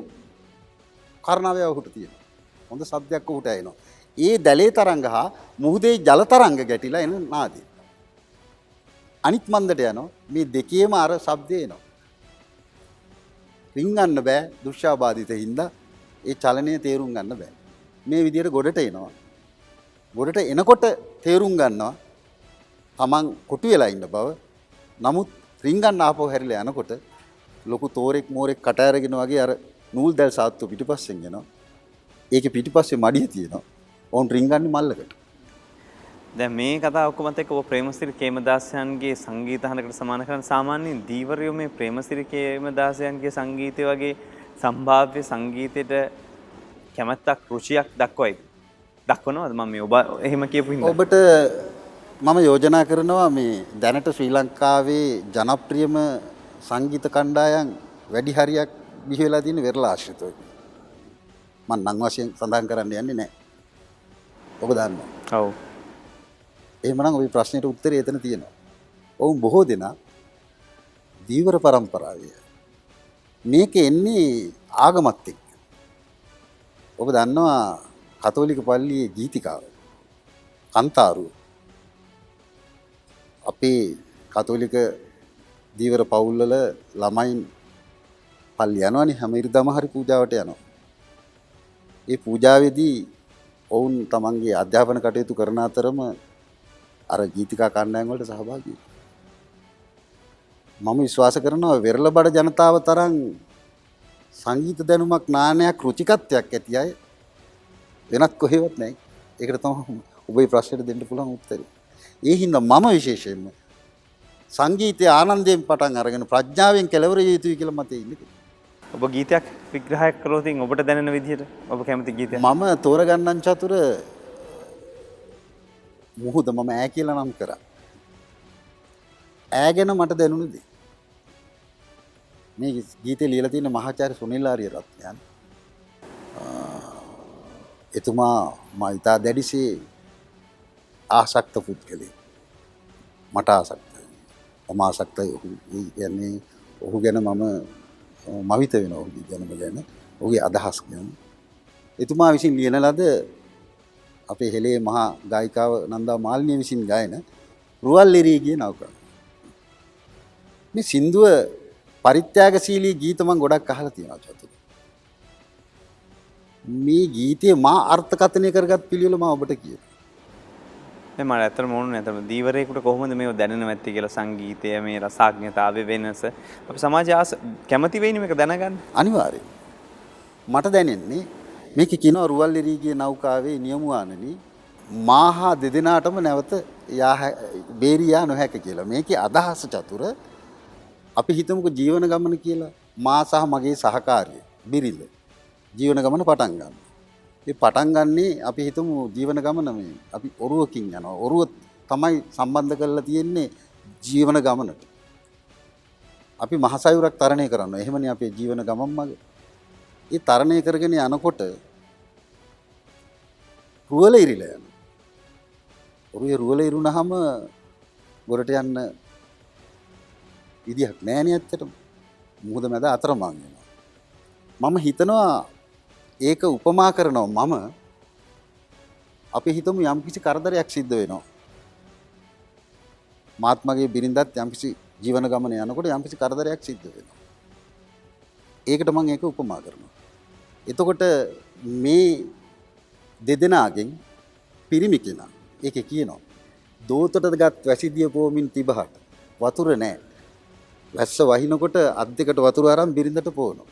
කර්ණාවය ඔහුට තියෙනවා. හොඳ සද්දයක් ඔහුට ඇහෙනවා. ඒ දැලේ තරංග හා මුහුදේ ජල තරංග ගැටිලා එන නාදේ. අනිත් මන්දට යනවා. මේ දෙකේම අර ශබ්දේ එනවා. රින්ගන්න බෑ දුෂ්‍යාබාධිත හින්දා ඒ චලනය තේරුම් ගන්න බෑ. මේ විදිහට ගොඩට එනවා. ගොඩට එනකොට තේරුම් ගන්නවා තමන් කොටු වෙලා ඉන්න බව. නමුත් රින්ගන්න ආපහු හැරිලා යනකොට ලොකු තෝරෙක් මෝරෙක් කට අරගෙන වගේ අර නූල් දැල් සාත්තු පිටිපස්සෙන් එනවා. ඒකේ පිටිපස්සේ මඩිය තියෙනවා. ඕන් රින්ගන්නේ මල්ලකට. දැන් මේ කතාව ඔක්කොමත් එක්ක ඔබ ප්‍රේමසිරි කේමදාසයන්ගේ සංගීත අහනකට සමාන කරන සාමාන්‍යයෙන් දීවරයෝ මේ ප්‍රේමසිරි කේමදාසයන්ගේ සංගීතය වගේ සම්භාව්‍ය සංගීතයට කැමැත්තක් රුචියක් දක්වයිද? දක්වනවද? මම මේ ඔබ එහෙම කියපු හින්දා. ඔබට මම යෝජනා කරනවා මේ දැනට ශ්‍රී ලංකාවේ ජනප්‍රියම සංගීත කණ්ඩායම් වැඩි හරියක් බිහි වෙලා තියෙන වෙරළ ආශ්‍රිතව. මම නම් වශයෙන් සඳහන් කරන්න යන්නේ නැහැ. ඔබ දන්නවා. ඔව්. එහෙමනම් ওই ප්‍රශ්නෙට උත්තරය එතන තියෙනවා. ඔවුන් බොහෝ දෙනා දීවර පරම්පරාවේ මේක එන්නේ ආගමත් එක්ක. ඔබ දන්නවා කතෝලික පල්ලියේ ගීතිකාව කන්තාරුව අපේ කතෝලික දීවර පවුල්වල ළමයින් පල්ලි යනවනේ හැම ඉරිදාම හරි පූජාවට යනවා. ඒ පූජාවේදී ඔවුන් තමන්ගේ අධ්‍යාපන කටයුතු කරන අතරම අර ගීතිකා කණ්ඩායම් වලට සහභාගී මම විශ්වාස කරනවා වෙරළ බඩ ජනතාව තරම් සංගීත දැනුමක් නානයක් රුචිකත්වයක් ඇති අය වෙනත් කොහෙවත් නැහැ. ඒකට තමයි ඔබේ ප්‍රශ්නෙට දෙන්න පුළුවන් උත්තරේ. ඒ හින්දා මම විශේෂයෙන්ම සංගීතයේ ආනන්දයෙන් පටන් අරගෙන ප්‍රඥාවෙන් කෙලවර යුතුයි කියලා මතේ ඉන්නේ. ඔබ ගීතයක් විග්‍රහයක් කළොත් ඔබට දැනෙන විදිහට ඔබ කැමති ගීතයක්. මම තෝරගන්නන් චතුර මුහුද මම ඈ කියලා නම් කරා. ඈ ගැන මට දැනුණ දේ. මේ ගීතේ ලියලා තියෙන මහාචාර්ය සුනිල් ආරියරත්නයන්. එතුමා මා ඉතා දැඩිසේ ආසක්ත පුද්ගලෙක්. මට ආසක්තයි. මම ආසක්තයි. කියන්නේ ඔහු ගැන මම මවිත වෙනවා ඔහුගේ ජනම ගැන. ඔහුගේ අදහස් ගැන. එතුමා විසින් ලියන ලද අපේ හෙළේ මහා ගායිකාව නන්දා මාලිනිය විසින් ගායන රුවල්ලිරී කියන නෞකාව. මේ සින්දුව පරිත්‍යාගශීලී ගීත මම ගොඩක් අහලා තියෙනවා චතුර. මේ ගීතේ මා අර්ථකථනය කරගත් පිළිවෙල මම ඔබට කියනවා. මම ඇත්තටම ඕනේ නැතම දීවරේකට කොහොමද මේව දැනෙන්න නැත්තේ කියලා සංගීතය මේ රසාඥතාවයේ වෙනස අපි සමාජය කැමති වෙයිනේ මේක දැනගන්න. අනිවාර්යයෙන්. මට දැනෙන්නේ මේකේ කියනවා රුවල්ලිරීගේ නෞකාවේ නියමුවානනි මාහා දෙදෙනාටම නැවත බේරියා නොහැක කියලා. මේකේ අදහස චතුර අපි හිතමුකෝ ජීවන ගමන කියලා මා සහ මගේ සහකාරිය බිරිඳ ජීවන ගමන පටන් ගන්නවා. මේ පටන් ගන්නේ අපි හිතමු ජීවන ගමන මේ අපි ඔරුවකින් යනවා. ඔරුව තමයි සම්බන්ධ කරලා තියෙන්නේ ජීවන ගමනට. අපි මහසයුරක් තරණය කරනවා. එහෙමනේ අපේ ජීවන ගමන් මග. ඒ තරණය කරගෙන යනකොට රුවල ඉරිලා යනවා. ඔරුවේ රුවල ඉරුණාම ගොරට යන්න විදියක් නැහැ ඇත්තටම. මුහුද මැද අතරමං වෙනවා. මම හිතනවා ඒක උපමා කරනවා මම අපි හිතමු යම්කිසි කරදරයක් සිද්ධ වෙනවා. මාත්මගේ බිරිඳත් යම්කිසි ජීවන ගමන යනකොට යම්කිසි කරදරයක් සිද්ධ වෙනවා. ඒකට මම ඒක උපමා කරනවා. එතකොට මේ දෙදෙනාගෙන් පිරිමි කෙනා ඒකේ කියනවා දෝතටගත් වැසිදිය පොමින් තිබහට වතුර නැහැ. වැස්ස වහිනකොට අත් දෙකට වතුර අරන් බිරිඳට පොවනවා.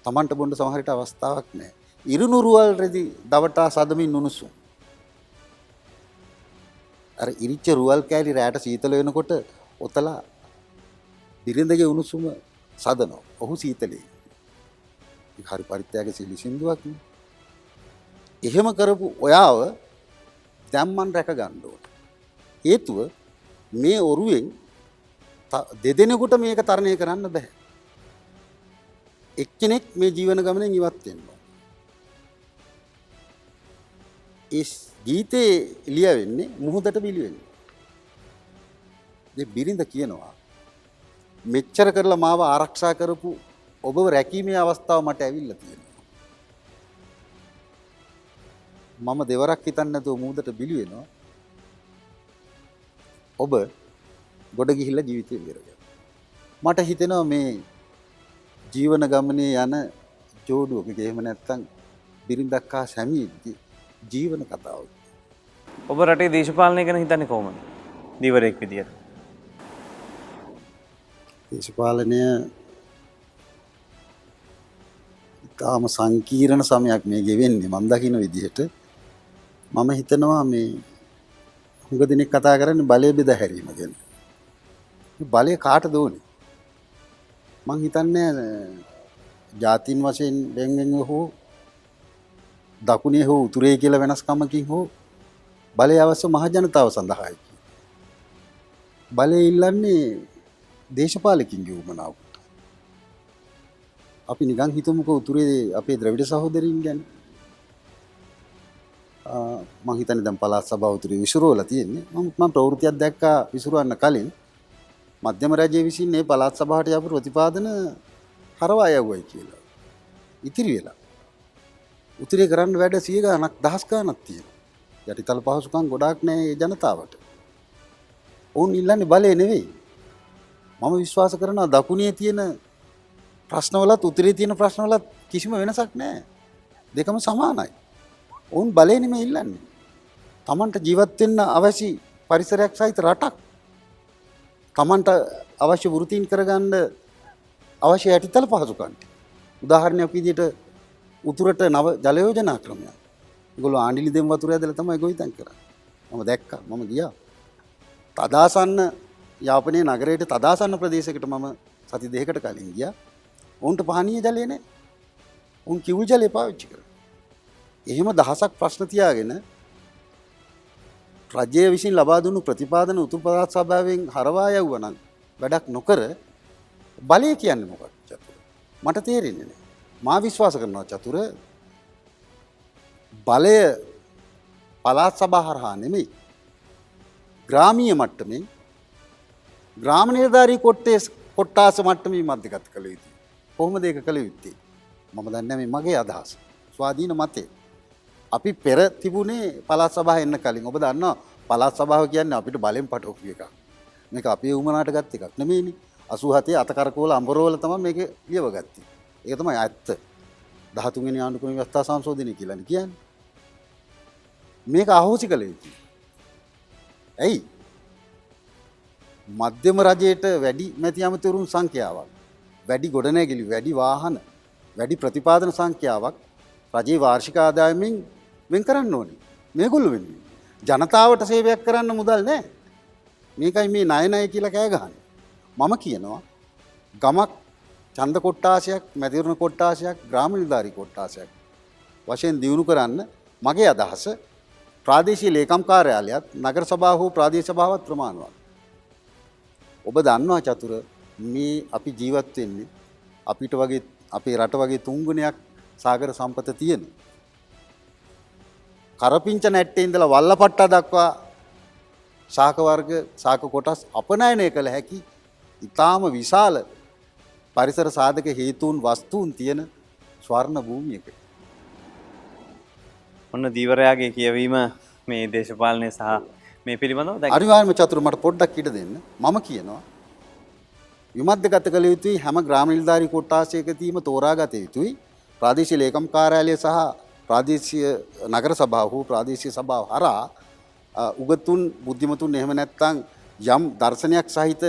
Tamanට බොන්න සමහර විට අවස්ථාවක් නැහැ. ඉරුනුරුවල් රෙදි දවටා සදමින් උණුසුම්. අර ඉරිච්ච රුවල් කෑලි රැට සීතල වෙනකොට ඔතලා බිරිඳගේ උණුසුම සදනවා. ඔහු සීතලේ. ඒක හරි පරිත්‍යාගශීලී සින්දුවක් නේ. එහෙම කරපු ඔයාව දැන් මන් රැක ගන්න ඕන. හේතුව මේ ඔරුවෙන් දෙදෙනෙකුට මේක තරණය කරන්න බෑ. එක්කෙනෙක් මේ ජීවන ගමනෙන් ඉවත් වෙන්න ඕන. ඒ ගීතේ ලියවෙන්නේ මුහුදට පිළිවෙන්නේ. මේ බිරිඳ කියනවා මෙච්චර කරලා මාව ආරක්ෂා කරපු ඔබව රැකීමේ අවස්ථාව මට ඇවිල්ලා තියෙනවා. මම දෙවරක් හිතන්නේ නැතුව මුහුදට බිලි වෙනවා. ඔබ ගොඩ ගිහිල්ලා ජීවිතේ ඉවරයි. මට හිතෙනවා මේ ජීවන ගමනේ යන ජෝඩුවක එහෙම නැත්තම් බිරිඳක් හා සැමියෙක්ගේ ජීවන කතාව. ඔබ රටේ දේශපාලනය ගැන හිතන්නේ කොහොමද? දීවරයෙක් විදියට. දේශපාලනය ඉතාම සංකීර්ණ සමයක් මේ ගෙවෙන්නේ මම දකින විදිහට. මම හිතනවා මේ හුඟ දෙනෙක් කතා කරන්නේ බලය බෙදා හැරීම ගැන. මේ බලය කාටද ඕනේ? මං හිතන්නේ ජාතීන් වශයෙන් වෙන්වෙන්ව හෝ දකුණේ හෝ උතුරේ කියලා වෙනස්කමකින් හෝ බලය අවශ්‍ය මහ ජනතාව සඳහායි. බලය ඉල්ලන්නේ දේශපාලකින්ගේ උමනාවට. අපි නිකන් හිතමුකෝ උතුරේ අපේ ද්‍රවිඩ සහෝදරීන් ගැන. මම හිතන්නේ දැන් පළාත් සභාව උතුරේ විසිරුවලා තියෙන්නේ. මම ප්‍රවෘත්තියක් දැක්කා විසිරුවන්න කලින් මධ්‍යම රජයේ විසින් මේ පළාත් සභාවට යපු ප්‍රතිපාදන හරවා යවුවයි කියලා. ඉතිරි වෙලා. උතුරේ කරන්න වැඩ 100 ගණක් දහස් ගණක් තියෙනවා. යටිතල පහසුකම් ගොඩාක් නැහැ ඒ ජනතාවට. ඔවුන් ඉල්ලන්නේ බලය නෙවෙයි. මම විශ්වාස කරනවා දකුණේ තියෙන ප්‍රශ්නවලත් උතුරේ තියෙන ප්‍රශ්නවලත් කිසිම වෙනසක් නැහැ. දෙකම සමානයි. ඔවුන් බලය නෙමෙයි ඉල්ලන්නේ. Tamanට ජීවත් වෙන්න අවශ්‍ය පරිසරයක් සහිත රටක්. Tamanට අවශ්‍ය වෘත්තීන් කරගන්න අවශ්‍ය යටිතල පහසුකම්. උදාහරණයක් විදිහට උතුරට නව ජල යෝජනා ක්‍රමයක්. ඒගොල්ලෝ ආණ්ඩිලි දෙම් වතුර ඇදලා තමයි ගොවිතැන් කරන්නේ. මම දැක්කා. මම ගියා. තදාසන්න යාපනයේ නගරයේ තදාසන්න ප්‍රදේශයකට මම සති දෙකකට කලින් ගියා. උන්ට පානීය ජලය නැහැ. උන් කිව් ජලය පාවිච්චි කරා. එහෙම දහසක් ප්‍රශ්න තියාගෙන රජය විසින් ලබා දුන්නු ප්‍රතිපාදන උතුරු පළාත් සභාවෙන් හරවා යවුවා නම් වැඩක් නොකර බලය කියන්නේ මොකක්ද චතුර? මට තේරෙන්නේ නැහැ. මා විශ්වාස කරනවා චතුර බලය පළාත් සභාව හරහා නෙමෙයි ග්‍රාමීය මට්ටමේ ග්‍රාම නිලධාරී කොට්ටාස මට්ටමේ මැදගත් කළ යුතුයි. කොහොමද ඒක කළ යුත්තේ? මම දන්නේ මේ මගේ අදහස. ස්වාධීන මතය. අපි පෙර තිබුණේ පළාත් සභාව එන්න කලින්. ඔබ දන්නවා පළාත් සභාව කියන්නේ අපිට බලෙන් පටවපු එකක්. මේක අපේ උමනාට ගත් එකක් නෙමෙයිනේ. 87 අතකරකෝල අඹරෝල තමයි මේක ලියවගත්තේ. ඒක තමයි ඇත්ත. 13 වෙනි ආණ්ඩුක්‍රම ව්‍යවස්ථා සංශෝධනය කියලා කියන්නේ. මේක අහෝසි කළ යුතුයි. ඇයි? මධ්‍යම රජයට වැඩි මැති ඇමතිවරුන් සංඛ්‍යාවක්, වැඩි ගොඩනැගිලි, වැඩි වාහන, වැඩි ප්‍රතිපාදන සංඛ්‍යාවක් රජයේ වාර්ෂික ආදායමෙන් වෙන් කරන්න ඕනේ. මේගොල්ලෝ වෙන්නේ. ජනතාවට සේවයක් කරන්න මුදල් නැහැ. මේකයි මේ ණය කියලා කෑ ගහන්නේ. මම කියනවා ගමක් ඡන්ද කොට්ටාශයක්, මැතිවරණ කොට්ටාශයක්, ග්‍රාම නිලධාරී කොට්ටාශයක් වශයෙන් දියුණු කරන්න මගේ අදහස ප්‍රාදේශීය ලේකම් කාර්යාලයත් නගර සභාව හෝ ප්‍රාදේශ සභාවත් ප්‍රමාණවත්. ඔබ දන්නවා චතුර මේ අපි ජීවත් වෙන්නේ අපිට වගේ අපේ රට වගේ තුන්ගුණයක් සාගර සම්පත තියෙන. කරපිංච නැට්ටේ ඉඳලා වල්ලපට්ටා දක්වා ශාක වර්ග ශාක කොටස් අපනයනය කළ හැකි ඊටාම විශාල පරිසර සාධක හේතුන් වස්තුන් තියෙන ස්වර්ණ භූමියක. ඔන්න දීවරයාගේ කියවීම මේ දේශපාලනය සහ මේ පිළිබඳව දැන් අනිවාර්යයෙන්ම චතුර මට පොඩ්ඩක් ඉඩ දෙන්න. මම කියනවා විමධ්‍යගත කළ යුතුයි හැම ග්‍රාම නිලධාරී කොට්ටාශයකදීම තෝරාගත යුතුයි ප්‍රාදේශීය ලේකම් කාර්යාලය සහ ප්‍රාදේශීය නගර සභාව හෝ ප්‍රාදේශීය සභාව හරහා උගතුන් බුද්ධිමතුන් එහෙම නැත්නම් යම් දර්ශනයක් සහිත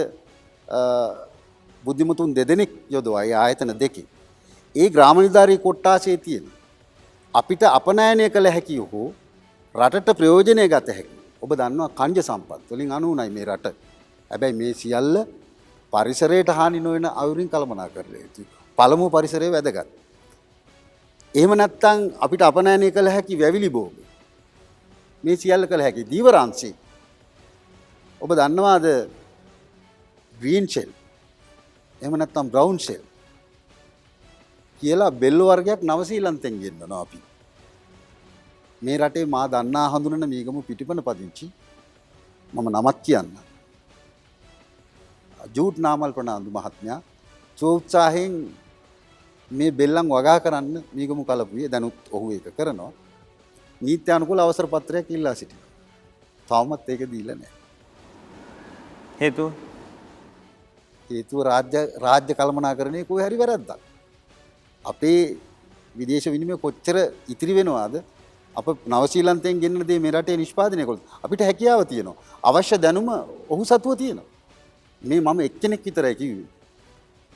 බුද්ධිමතුන් දෙදෙනෙක් යොදවා ඒ ආයතන දෙකේ ඒ ග්‍රාම නිලධාරී කොට්ටාශයේ තියෙන අපිට අපනයනය කළ හැකි හෝ රටට ප්‍රයෝජනය ගත හැකි. ඔබ දන්නවා කංජ සම්පත් වලින් 99යි මේ රට. හැබැයි මේ සියල්ල පරිසරයට හානි නොවන අයුරින් කළමනාකරණය යුතුයි. පළමුව පරිසරය වැදගත්. එහෙම නැත්නම් අපිට අපනයනය කළ හැකි වැවිලි භෝග. මේ සියල්ල කළ හැකි දීවරාංශي. ඔබ දන්නවාද ග්‍රීන් ෂෙල් එහෙම නැත්නම් බ්‍රවුන් ෂෙල් කියලා බෙල්ල වර්ගයක් නව ශ්‍රීලන්තෙන් ගෙන්නනවා අපි. මේ රටේ මා දන්නා හඳුනන මීගමු පිටිපන පදිංචි මම නමක් කියන්න. ජූට් නාමල් ප්‍රනාන්දු මහත්මයා උත්සාහයෙන් මේ බෙල්ලන් වගා කරන්න මීගමු කලපුවේ දැනුත් ඔහු ඒක කරනවා. නීත්‍යානුකූල අවසර පත්‍රයක් ඉල්ලා සිටිනවා. තාමත් ඒක දීලා නැහැ. හේතුව හේතුව රාජ්‍ය කළමනාකරණයේ කොහේ හරි වැරද්දක්. අපේ විදේශ විනිමය කොච්චර ඉතිරි වෙනවද? අප නවසීලන්තයෙන් ගෙන්නන දේ මේ රටේ නිෂ්පාදනය කළොත් අපිට හැකියාව තියෙනවා. අවශ්‍ය දැනුම ඔහු සතුව තියෙනවා. මේ මම එක්කෙනෙක් විතරයි කිව්වේ.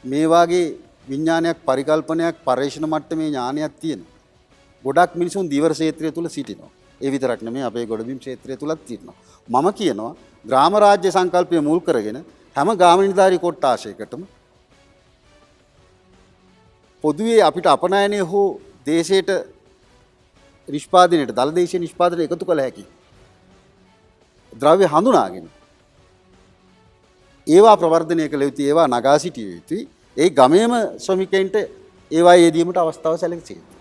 මේ වාගේ විඥානයක් පරිකල්පනයක් පරිශන මට්ටමේ ඥානයක් තියෙන ගොඩක් මිනිසුන් දීවර ක්ෂේත්‍රය තුල සිටිනවා. ඒ විතරක් නෙමෙයි අපේ ගොඩබිම් ක්ෂේත්‍රය තුලත් තියෙනවා. මම කියනවා ග්‍රාම රාජ්‍ය සංකල්පය මුල් කරගෙන හැම ග්‍රාම නිලධාරී කොට්ටාශයකටම පොදුවේ අපිට අපනයනය හෝ දේශයට නිෂ්පාදනයට දළ දේශීය නිෂ්පාදනය එකතු කළ හැකි ද්‍රව්‍ය හඳුනාගෙන ඒවා ප්‍රවර්ධනය කළ යුතුයි, ඒවා නගා සිටිය යුතුයි. ඒ ගමේම ශ්‍රමිකයන්ට ඒවා යෙදීමට අවස්ථාව සැලසී යුතුයි.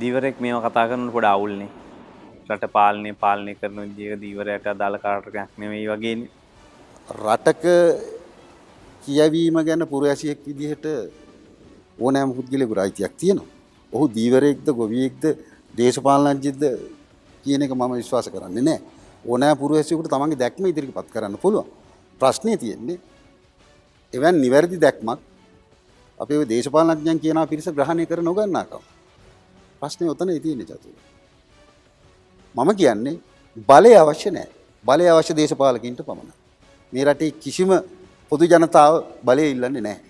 දීවරෙක් මේව කතා කරනකොට පොඩ අවුල්නේ. රට පාලනය කරන විදිහක දීවරයට අදාළ කාර්යයක් නෙමෙයි වගේනේ. රටක කියවීම ගැන පුරවැසියෙක් විදිහට ඕනෑම පුද්ගලයෙකුට අයිතියක් තියෙනවා. ඔහු දීවරයෙක්ද ගොවියෙක්ද දේශපාලනඥයෙක්ද කියන එක මම විශ්වාස කරන්නේ නැහැ. ඕනෑම පුරවැසියෙකුට තමන්ගේ දැක්ම ඉදිරිපත් කරන්න පුළුවන්. ප්‍රශ්නේ තියෙන්නේ එවන් නිවැරදි දැක්මක් අපේ දේශපාලනඥයන් කියන පිරිස ග්‍රහණය කර නොගන්නාකම. ප්‍රශ්නේ ඔතනයි තියෙන්නේ චතුර. මම කියන්නේ බලය අවශ්‍ය නැහැ. බලය අවශ්‍ය දේශපාලකින්ට පමණයි. මේ රටේ කිසිම පොදු ජනතාව බලය ඉල්ලන්නේ නැහැ.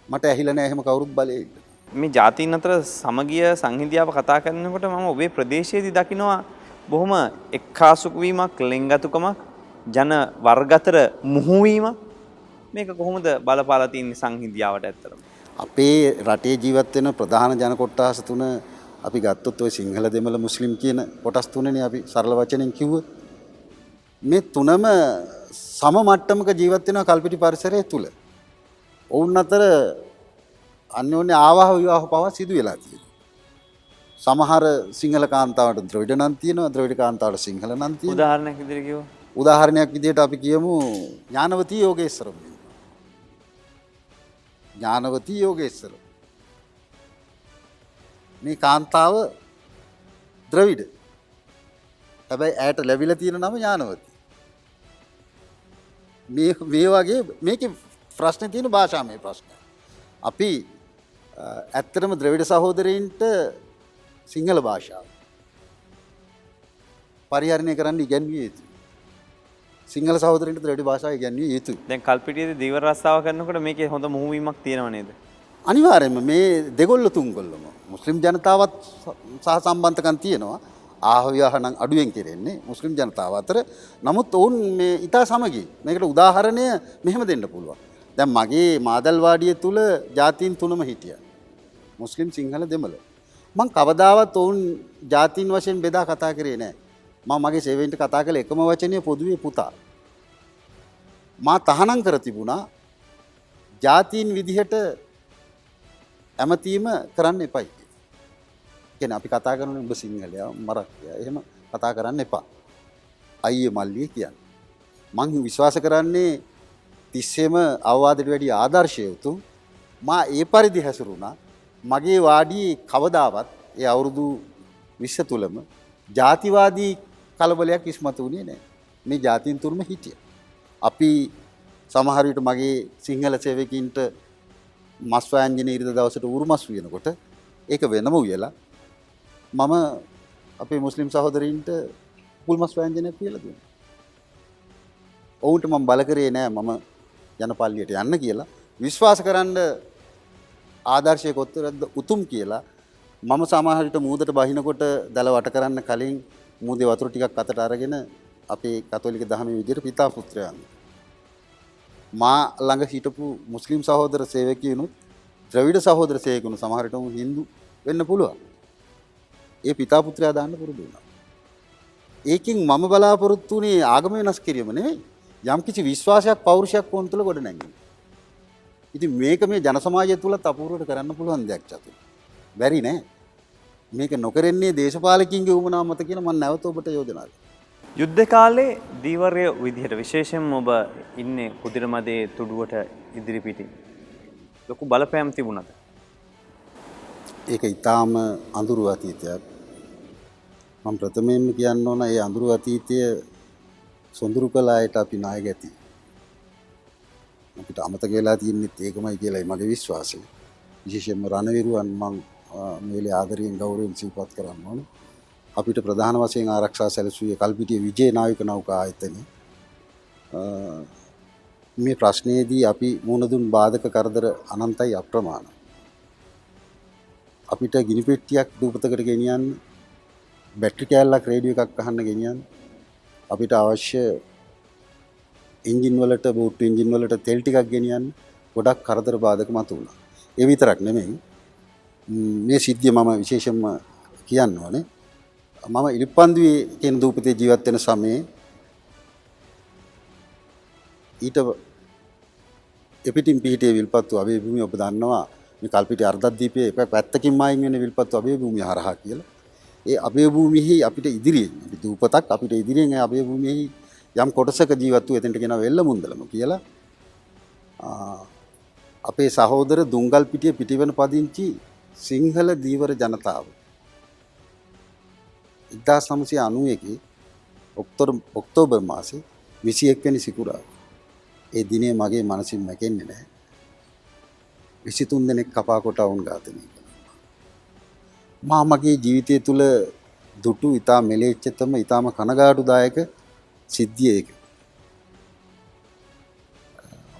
මට ඇහිලා නැහැ එහෙම කවුරුත් බලය ඉල්ලන්නේ. මේ ජාතීන් අතර සමගිය සංහිඳියාව කතා කරනකොට මම ඔබේ ප්‍රදේශයේදී දකිනවා බොහොම එක්කාසු වීමක්, ලෙන්ගතුකමක්, ජන වර්ග අතර මුහු වීමක්. මේක කොහොමද බලපාලා තියෙන්නේ සංහිඳියාවට ඇත්තටම? අපේ රටේ ජීවත් වෙන ප්‍රධාන ජන කොට්ටාස තුන අපි ගත්තොත් ඔය සිංහල දෙමළ මුස්ලිම් කියන කොටස් තුනනේ අපි සරල වචනෙන් කිව්වොත්. මේ තුනම සම මට්ටමක ජීවත් වෙන කල්පිටි පරිසරය තුල. ඔවුන් අතර අන්‍යෝන්‍ය ආවාහ විවාහ පවා සිදු වෙලා තියෙනවා. සමහර සිංහල කාන්තාවට ද්‍රවිඩ නම් තියෙනවා, ද්‍රවිඩ කාන්තාවට සිංහල නම් තියෙනවා. උදාහරණයක් විදිහට කිව්වොත් උදාහරණයක් විදිහට අපි කියමු ඥානවතී යෝගේශ්වර. ඥානවතී යෝගේශ්වර. මේ කාන්තාව ද්‍රවිඩ. හැබැයි ඇයට ලැබිලා තියෙන නම ඥානවතී. මේ වගේ මේකේ ප්‍රශ්නේ තියෙන භාෂාමය ප්‍රශ්න. අපි ඇත්තටම ද්‍රවිඩ සහෝදරයින්ට සිංහල භාෂාව පරිහරණය කරන්න ඉගැන්විය යුතුයි. සිංහල සහෝදරයින්ට ද්‍රවිඩ භාෂාව ඉගැන්විය යුතුයි. දැන් කල්පිටියේදී දීවර රස්සාව කරනකොට මේකේ හොඳ මුහු වීමක් තියෙනව නේද? අනිවාර්යයෙන්ම මේ දෙගොල්ල තුන්ගොල්ලම මුස්ලිම් ජනතාවත් සහ සම්බන්ධකම් තියෙනවා. ආහවිවාහ නම් අඩුවෙන් කෙරෙන්නේ මුස්ලිම් ජනතාව අතර. නමුත් ඔවුන් මේ ඊට සමගි. මේකට උදාහරණය මෙහෙම දෙන්න පුළුවන්. දැන් මගේ මාදල්වාඩිය තුල ජාතීන් තුනම හිටියා. මුස්ලිම් සිංහල දෙමළ. මං කවදාවත් ඔවුන් ජාතීන් වශයෙන් බෙදා කතා කරේ නැහැ. මම මගේ සේවයින්ට කතා කළ එකම වචනය පොදුවේ පුතා. මා තහනම් කර තිබුණා ජාතීන් විදිහට ඇමතීම කරන්න එපයි. කියන්නේ අපි කතා කරන්නේ උඹ සිංහලයා මරක්කයා එහෙම කතා කරන්න එපා. අයියේ මල්ලියේ කියන්නේ. මං විශ්වාස කරන්නේ තිස්සෙම අවවාදයට වැඩි ආදර්ශය උතුම්. මා ඒ පරිදි හැසිරුණා. මගේ වාඩියේ කවදාවත් ඒ අවුරුදු 20 තුලම ජාතිවාදී කලබලයක් ඉස්මතු වුණේ නැහැ. මේ ජාතීන් තුනම හිටියා. අපි සමහර විට මගේ සිංහල සේවකින්ට මස් වෑංජන ඉරිද දවසට උරු මස් වෙනකොට ඒක වෙනම උයලා මම අපේ මුස්ලිම් සහෝදරීන්ට කුල් මස් වෑංජනයක් කියලා දුන්නා. ඔවුන්ට මම බල කරේ නෑ මම ජනපල්ලියට යන්න කියලා. විශ්වාස කරන්න ආදර්ශයක උත්තරද උතුම් කියලා මම සමහර විට මූදට බහිනකොට දල වට කරන්න කලින් මූදේ වතුර ටිකක් අතට අරගෙන අපේ කතෝලික දහමේ විදිහට පිතා පුත්‍රයන් මා ළඟ හිටපු මුස්ලිම් සහෝදර සේවකයනුත් ද්‍රවිඩ සහෝදර සේවකයනුත් සමහර විට හින්දු වෙන්න පුළුවන්. ඒ පිතා පුත්‍රයා දාන්න පුරුදු වුණා. ඒකෙන් මම බලාපොරොත්තු වුණේ ආගම වෙනස් කිරීම නෙවෙයි. යම්කිසි විශ්වාසයක් පෞරුෂයක් වොන් තුළ ගොඩ නැංගීම. ඉතින් මේක මේ ජන සමාජය තුලත් අපූර්වට කරන්න පුළුවන් දෙයක් චතුර. බැරි නෑ. මේක නොකරන්නේ දේශපාලකින්ගේ උමනාව මත කියන මම නැවත ඔබට යෝජනා කරනවා. යුද්ධ කාලේ දීවරය විදිහට විශේෂයෙන්ම ඔබ ඉන්නේ කුදිරමදේ තුඩුවට ඉදිරිපිටින්. ලොකු බලපෑම් තිබුණාද? ඒක ඊටාම අඳුරු අතීතයක්. මම ප්‍රථමයෙන්ම කියන්න ඕන ඒ අඳුරු අතීතය සොඳුරු කළ අයට අපි ණය ගැති. අපිට අමතක වෙලා තියෙනෙත් ඒකමයි කියලායි මගේ විශ්වාසය. විශේෂයෙන්ම රණවිරුවන් මම මේ වෙලේ ආදරයෙන් ගෞරවයෙන් සිහිපත් කරන්න ඕනේ. අපිට ප්‍රධාන වශයෙන් ආරක්ෂා සැලසුවේ කල්පිටිය විජේ නාවික නෞකා ආයතනය. මේ ප්‍රශ්නයේදී අපි මුහුණ දුන් බාධක කරදර අනන්තයි අප්‍රමාණයි. අපිට ගිනි පෙට්ටියක් දූපතකට ගෙනියන්න, බැටරි කෑල්ලක් රේඩියෝ එකක් අහන්න ගෙනියන්න, අපිට අවශ්‍ය එන්ජින් වලට බෝට් එන්ජින් වලට තෙල් ටිකක් ගෙනියන්න ගොඩක් කරදර බාධක මතුවුණා. ඒ විතරක් නෙමෙයි මේ සිද්ධිය මම විශේෂයෙන්ම කියන්න ඕනේ. මම ඉලිප්පන්දුවේ කියන දූපතේ ජීවත් වෙන සමයේ ඊට එපිටින් පිහිටියේ විල්පත්තු අබේ භූමිය ඔබ දන්නවා මේ කල්පිටිය අර්ධද්වීපයේ පැත්තකින් මායින් වෙන විල්පත්තු අබේ භූමිය හරහා කියලා. ඒ අබේ භූමියෙහි අපිට ඉදිරියෙන් දූපතක් අපිට ඉදිරියෙන් ඒ අබේ භූමියෙහි යම් කොටසක ජීවත් වූ එතනට කියනවා වෙල්ලමුන්දලම කියලා. අපේ සහෝදර දුංගල්පිටිය පිටිවන පදිංචි සිංහල දීවර ජනතාව 1991 ඔක්තෝබර් මාසේ 21 වෙනි සිකුරාදා. ඒ දිනේ මගේ මනසින් මැකෙන්නේ නැහැ. 23 දෙනෙක් කපා කොටා වුන් ඝාතනය කළා. මගේ ජීවිතය තුළ දුටු ඊටා මෙලෙච්චතම ඊටාම කනගාටුදායක සිද්ධිය ඒක.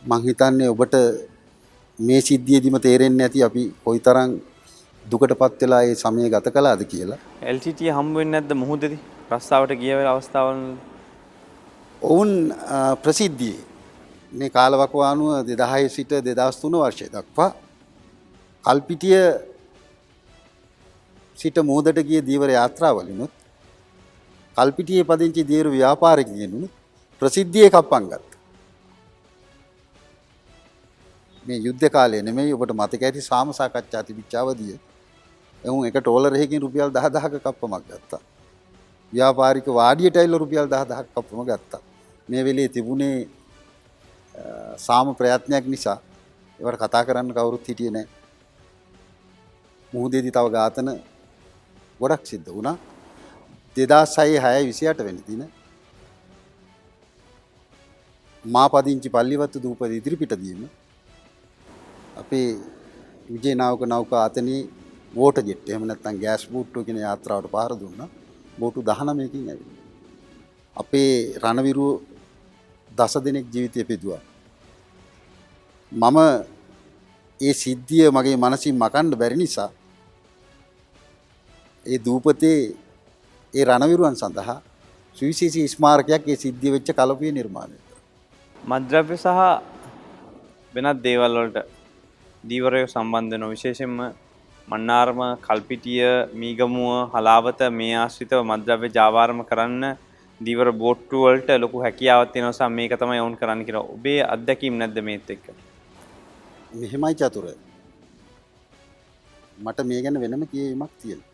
මං හිතන්නේ ඔබට මේ සිද්ධියේදීම තේරෙන්නේ නැති අපි කොයිතරම් දුකටපත් වෙලා ඒ සමය ගත කළාද කියලා. LTT හම්බ වෙන්නේ නැද්ද මුහුදේදී? රස්සාවට ගිය වෙලාව අවස්ථාවල ඔවුන් ප්‍රසිද්ධියේ මේ කාලවකවානුව 2006 සිට 2003 වර්ෂය දක්වා කල්පිටිය සිට මුහුදට ගිය දීවර යාත්‍රාවලිනුත් කල්පිටියේ පදිංචි දීවර ව්‍යාපාරිකයනුත් ප්‍රසිද්ධියේ කප්පම් ගත්තා. මේ යුද්ධ කාලේ නෙමෙයි ඔබට මතක ඇති සාම සාකච්ඡා තිබිච්ච අවදිය. එහුන් එක ටෝලර් එකකින් රුපියල් 10000ක කප්පමක් ගත්තා. ව්‍යාපාරික වාඩියට ඇවිල්ලා රුපියල් 10000ක කප්පම ගත්තා. මේ වෙලේ තිබුණේ සාම ප්‍රයත්නයක් නිසා ඒවට කතා කරන්න කවුරුත් හිටියේ නැහැ. මුහුදේදී තව ඝාතන ගොඩක් සිද්ධ වුණා. 2006-6-28 වෙනි දින මා පදිංචි පල්ලිවත්තු දූපත ඉදිරිපිටදීම අපේ විජේ නාවක නෞකා අතනේ වෝටර් ජෙට් එහෙම නැත්නම් ගෑස් බෝට්ටුව කියන යාත්‍රාවට පාර දුන්නා. බෝට්ටු 19කින් ඇවිල්ලා. අපේ රණවිරුව 10 දෙනෙක් ජීවිතය පිදුවා. මම ඒ සිද්ධිය මගේ මනසින් මකන්න බැරි නිසා ඒ දූපතේ ඒ රණවිරුවන් සඳහා සුවිශේෂී ස්මාරකයක් ඒ සිද්ධිය වෙච්ච කලපුවේ නිර්මාණය කරා. මද්ද්‍රව්‍ය සහ වෙනත් දේවල් වලට දීවරයෝ සම්බන්ධ වෙන විශේෂයෙන්ම මන්නාරම කල්පිටිය මීගමුව හලාවත මේ ආශ්‍රිතව මද්ද්‍රව්‍ය ජාවාරම කරන්න දීවර බෝට්ටු වලට ලොකු හැකියාවක් තියෙනවා. මේක තමයි වුන් කරන්න කියලා. ඔබේ අත්දැකීම් නැද්ද මේත් එක්ක? මෙහෙමයි චතුර. මට මේ ගැන වෙනම කියවීමක් තියෙනවා.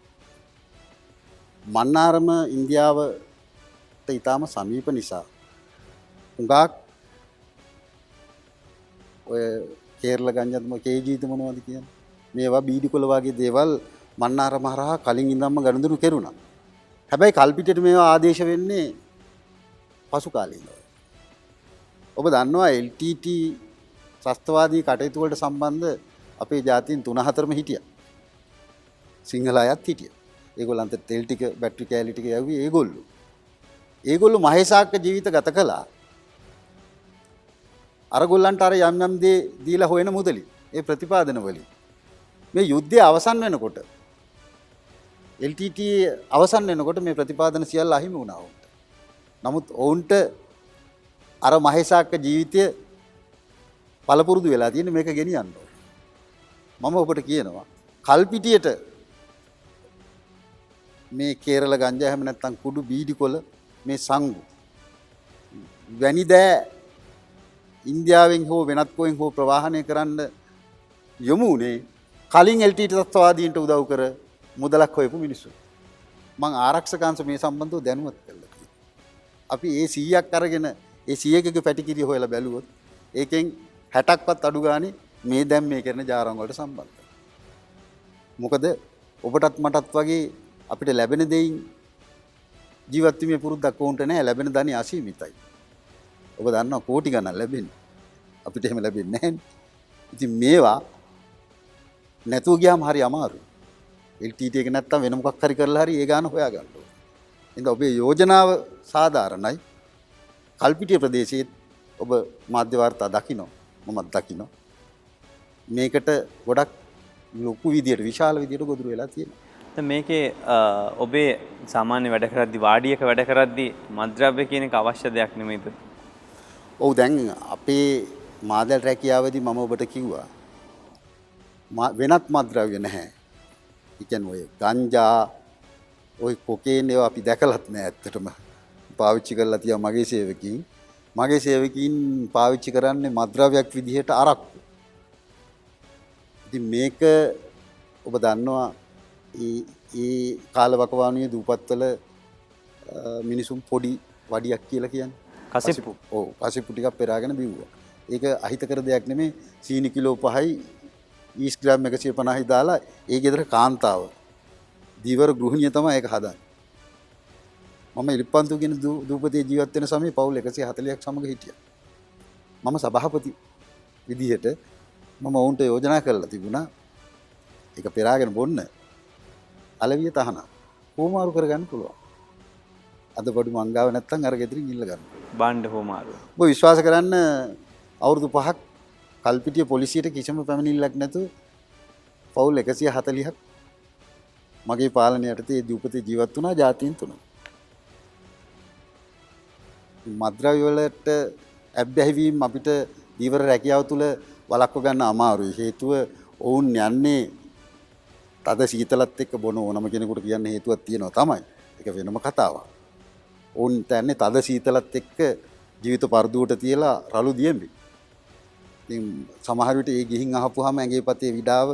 මන්නාරම ඉන්දියාවට ඊටාම සමීප නිසා හුඟක් ඔය කේරළ ගංජාතම කේජීත මොනවද කියන්නේ? මේවා බීඩිකොළ වගේ දේවල් මන්නාරම හරහා කලින් ඉඳන්ම ගනුදෙනු කෙරුණා. හැබැයි කල්පිටියට මේවා ආදේශ වෙන්නේ පසු කාලේ ඉඳලා. ඔබ දන්නවා LTT ත්‍රස්තවාදී කටයුතු වලට සම්බන්ධ අපේ ජාතීන් 3-4ම හිටියා. සිංහල අයත් හිටියා. ඒගොල්ලන්ට තෙල් ටික බැටරි කෑලි ටික යවුවේ ඒගොල්ලෝ. ඒගොල්ලෝ මහේසාක්ක ජීවිත ගත කළා. අරගොල්ලන්ට අර යම් යම් දේ දීලා හොයන මුදලි. ඒ ප්‍රතිපාදන වලින් මේ යුද්ධය අවසන් වෙනකොට LTT අවසන් වෙනකොට මේ ප්‍රතිපාදන සියල්ල අහිමි වුණා වුන්ට. නමුත් ඔවුන්ට අර මහේසාක්ක ජීවිතය පළපුරුදු වෙලා තියෙන මේක ගෙනියන්න ඕනේ. මම ඔබට කියනවා කල්පිටියට මේ කේරළ ගංජා එහෙම නැත්නම් කුඩු බීඩිකොළ මේ සංගු වැනි දෑ ඉන්දියාවෙන් හෝ වෙනත් කොහෙන් හෝ ප්‍රවාහනය කරන්න යොමු උනේ කලින් LTT තත්ත්වවාදීන්ට උදව් කර මුදලක් හොයපු මිනිස්සු. මම ආරක්ෂකාංශ මේ සම්බන්ධව දැනුවත් කළා. අපි ඒ 100ක් අරගෙන ඒ 100කගේ පැටිකිරිය හොයලා බැලුවොත් ඒකෙන් 60ක්වත් අඩු ගානේ මේ දැන් මේ කරන ජාරම් වලට සම්බන්ධයි. මොකද ඔබටත් මටත් වගේ අපිට ලැබෙන දෙයින් ජීවත් වීමේ පුරුද්දක් වුන්ට නැහැ. ලැබෙන ධනෙ අසීමිතයි. ඔබ දන්නවා කෝටි ගණන් ලැබෙන්නේ. අපිට එහෙම ලැබෙන්නේ නැහැ. ඉතින් මේවා නැතුව ගියාම හරි අමාරුයි. LTT එක නැත්තම් වෙන මොකක් හරි කරලා හරි ඒ ගාන හොයා ගන්න ඕනේ. එහෙනම් ඔබේ යෝජනාව සාධාරණයි. කල්පිටිය ප්‍රදේශයේ ඔබ මාධ්‍ය වාර්තා දකින්න මමත් දකින්න. මේකට ගොඩක් ලොකු විදියට විශාල විදියට ගොදුරු වෙලා තියෙනවා. දැන් මේකේ ඔබේ සාමාන්‍ය වැඩ කරද්දි වාඩියක වැඩ කරද්දි මත්ද්‍රව්‍ය කියන එක අවශ්‍ය දෙයක් නෙමෙයිද? ඔව් දැන් අපේ මාදල් රැකියාවේදී මම ඔබට කිව්වා වෙනත් මත්ද්‍රව්‍ය නැහැ. ඒ කියන්නේ ඔය ගංජා ඔය කොකේන් ඒවා අපි දැකලත් නෑ ඇත්තටම. පාවිච්චි කරලා තියා මගේ සේවකින්. මගේ සේවකින් පාවිච්චි කරන්නේ මත්ද්‍රව්‍යයක් විදිහට අරක්කු. ඉතින් මේක ඔබ දන්නවා ඒ කාලවකවානුවේ දූපත්වල මිනිසුන් පොඩි වඩියක් කියලා කියන්නේ. කසිප්පු. ඔව් කසිප්පු ටිකක් පෙරාගෙන බිව්වා. ඒක අහිතකර දෙයක් නෙමෙයි. සීනි කිලෝ 5යි ඊස් ග්‍රෑම් 150යි දාලා ඒ ගෙදර කාන්තාව දීවර ගෘහිණිය තමයි ඒක හදන්නේ. මම ඉලිප්පන්තු කියන දූපතේ ජීවත් වෙන සමයේ පවුල් 140ක් සමග හිටියා. මම සභාපති විදිහට මම වුන්ට යෝජනා කරලා තිබුණා ඒක පෙරාගෙන බොන්න අලවිය තහනම් හෝමාරු කරගන්න පුළුවන්. අද බඩු මංගාව නැත්තම් අර ගෙදරින් ඉල්ල ගන්න. බාණ්ඩ හෝමාරු. ඔබ විශ්වාස කරන්න අවුරුදු 5ක් කල්පිටිය පොලිසියට කිසිම පැමිණිල්ලක් නැතුව පවුල් 140ක් මගේ පාලනය යටතේ දූපතේ ජීවත් වුණා ජාතීන් තුන. මත්ද්‍රව්‍ය වලට ඇබ්බැහි වීම අපිට දීවර රැකියාව තුළ වළක්ව ගන්න අමාරුයි. හේතුව ඔවුන් යන්නේ තද සීතලත් එක්ක බොන ඕනම කෙනෙකුට කියන්න හේතුවක් තියෙනවා තමයි. ඒක වෙනම කතාවක්. ඔවුන් තන්නේ තද සීතලත් එක්ක ජීවිත පරදුවට තියලා රළු දියෙම්බි. ඉතින් සමහර විට ඒ ගිහින් අහපුවාම ඇඟේ පතේ විඩාව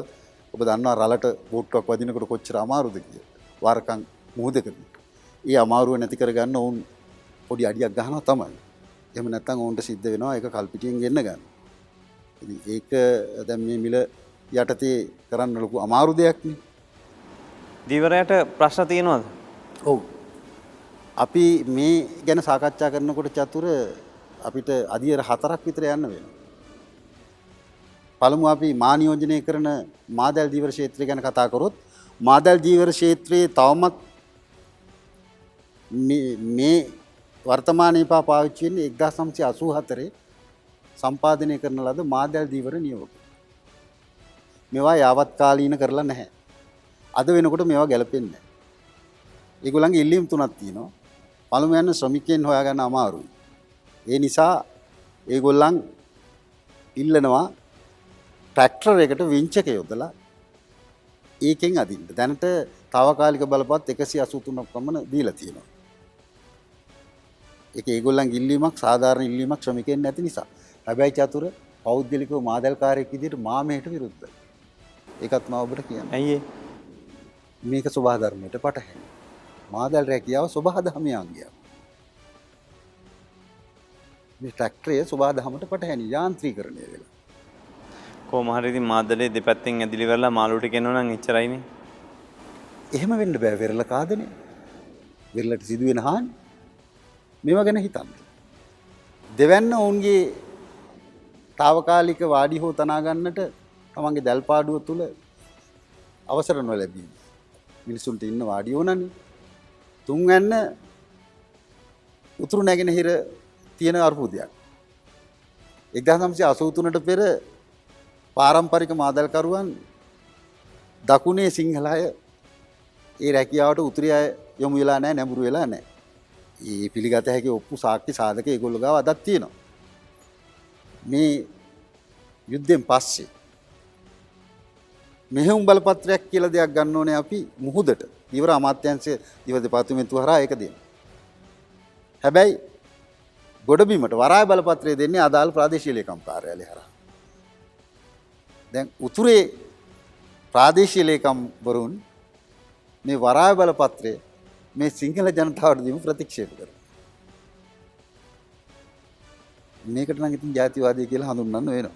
ඔබ දන්නවා රළට බෝට්ටුවක් වදිනකොට කොච්චර අමාරුද කියලා. වාරකම් මුහුදකදී. ඒ අමාරුව නැති කරගන්න ඔවුන් පොඩි අඩියක් ගහනවා තමයි. එහෙම නැත්නම් ඔවුන්ට සිද්ධ වෙනවා ඒක කල්පිටියෙන් ගෙන්න ගන්න. ඉතින් ඒක දැන් මේ මිල යටතේ කරන්න ලොකු අමාරු දෙයක් නේ. දීවරයට ප්‍රශ්න තියෙනවද? ඔව්. අපි මේ ගැන සාකච්ඡා කරනකොට චතුර අපිට අදියර 4ක් විතර යන්න වෙනවා. පළමුව අපි මා නියෝජනය කරන මාදල් දීවර ක්ෂේත්‍රය ගැන කතා කරොත් මාදල් දීවර ක්ෂේත්‍රයේ තවමත් මේ වර්තමානයේ පාවිච්චි වෙන්නේ 1984 සම්පාදනය කරන ලද මාදල් දීවර නියෝග. මේවා යාවත් කාලීන කරලා නැහැ. අද වෙනකොට මේවා ගැලපෙන්නේ නැහැ. ඒගොල්ලන්ගේ ඉල්ලීම් තුනක් තියෙනවා. පළමුවෙන් ශ්‍රමිකයන් හොයාගන්න අමාරුයි. ඒ නිසා ඒගොල්ලන් ඉල්ලනවා ට්‍රැක්ටර් එකට වින්චක යොදලා ඒකෙන් අදින්න. දැනට తాවකාලික බලපත් 183ක් පමණ දීලා තියෙනවා. ඒක ඒගොල්ලන්ගේ ඉල්ලීමක් සාධාරණ ඉල්ලීමක් ශ්‍රමිකයන් නැති නිසා. හැබැයි චතුර පෞද්ගලිකව මාදල්කාරයෙක් විදිහට මා මෙහෙට විරුද්ධයි. ඒකත් මම ඔබට කියන්න. ඇයි ඒ? මේක සබහා ධර්මයට පටහැනි. මාදල් රැකියාව සබහා ධර්මයේ අංගයක්. මේ ට්‍රැක්ටරය සබහා ධර්මයට පටහැනි යාන්ත්‍රීකරණය වෙලා. කොහොම හරි ඉතින් මාදලේ දෙපැත්තෙන් ඇදිලි කරලා මාළුට ගෙනනවා නම් එච්චරයිනේ. එහෙම වෙන්න බෑ වෙරළ කාදනේ. වෙරළට සිදුවෙන හානි. මේවා ගැන හිතන්න. දෙවැන්න ඔවුන්ගේ తాවකාලික වාඩි හෝ තනා ගන්නට තමන්ගේ දැල්පාඩුව තුල අවසර නොලැබීම. මිනිසුන්ට ඉන්න වාඩි ඕනනේ. තුන්වැන්න උතුරු නැගෙනහිර තියෙන අර්බුදයක්. 1983ට පෙර පාරම්පරික මාදල්කරුවන් දකුණේ සිංහල අය ඒ රැකියාවට උතුරේ අය යොමු වෙලා නැහැ, නැඹුරු වෙලා නැහැ. ඒ පිළිගත හැකි ඔප්පු සාක්ෂි සාධක ඒගොල්ලෝ ගාව අදක් තියෙනවා. මේ යුද්ධෙන් පස්සේ මෙහෙයුම් බලපත්‍රයක් කියලා දෙයක් ගන්න ඕනේ අපි මුහුදට. දීවර අමාත්‍යාංශය දීවර දෙපාර්තමේන්තුව හරහා ඒක දෙනවා. හැබැයි ගොඩබිමට වරාය බලපත්‍රය දෙන්නේ අදාළ ප්‍රාදේශීය ලේකම් කාර්යාලය හරහා. දැන් උතුරේ ප්‍රාදේශීය ලේකම් වරුන් මේ වරාය බලපත්‍රය මේ සිංහල ජනතාවට දීම ප්‍රතික්ෂේප කරනවා. මේකට නම් ඉතින් ජාතිවාදී කියලා හඳුන්වන්න වෙනවා.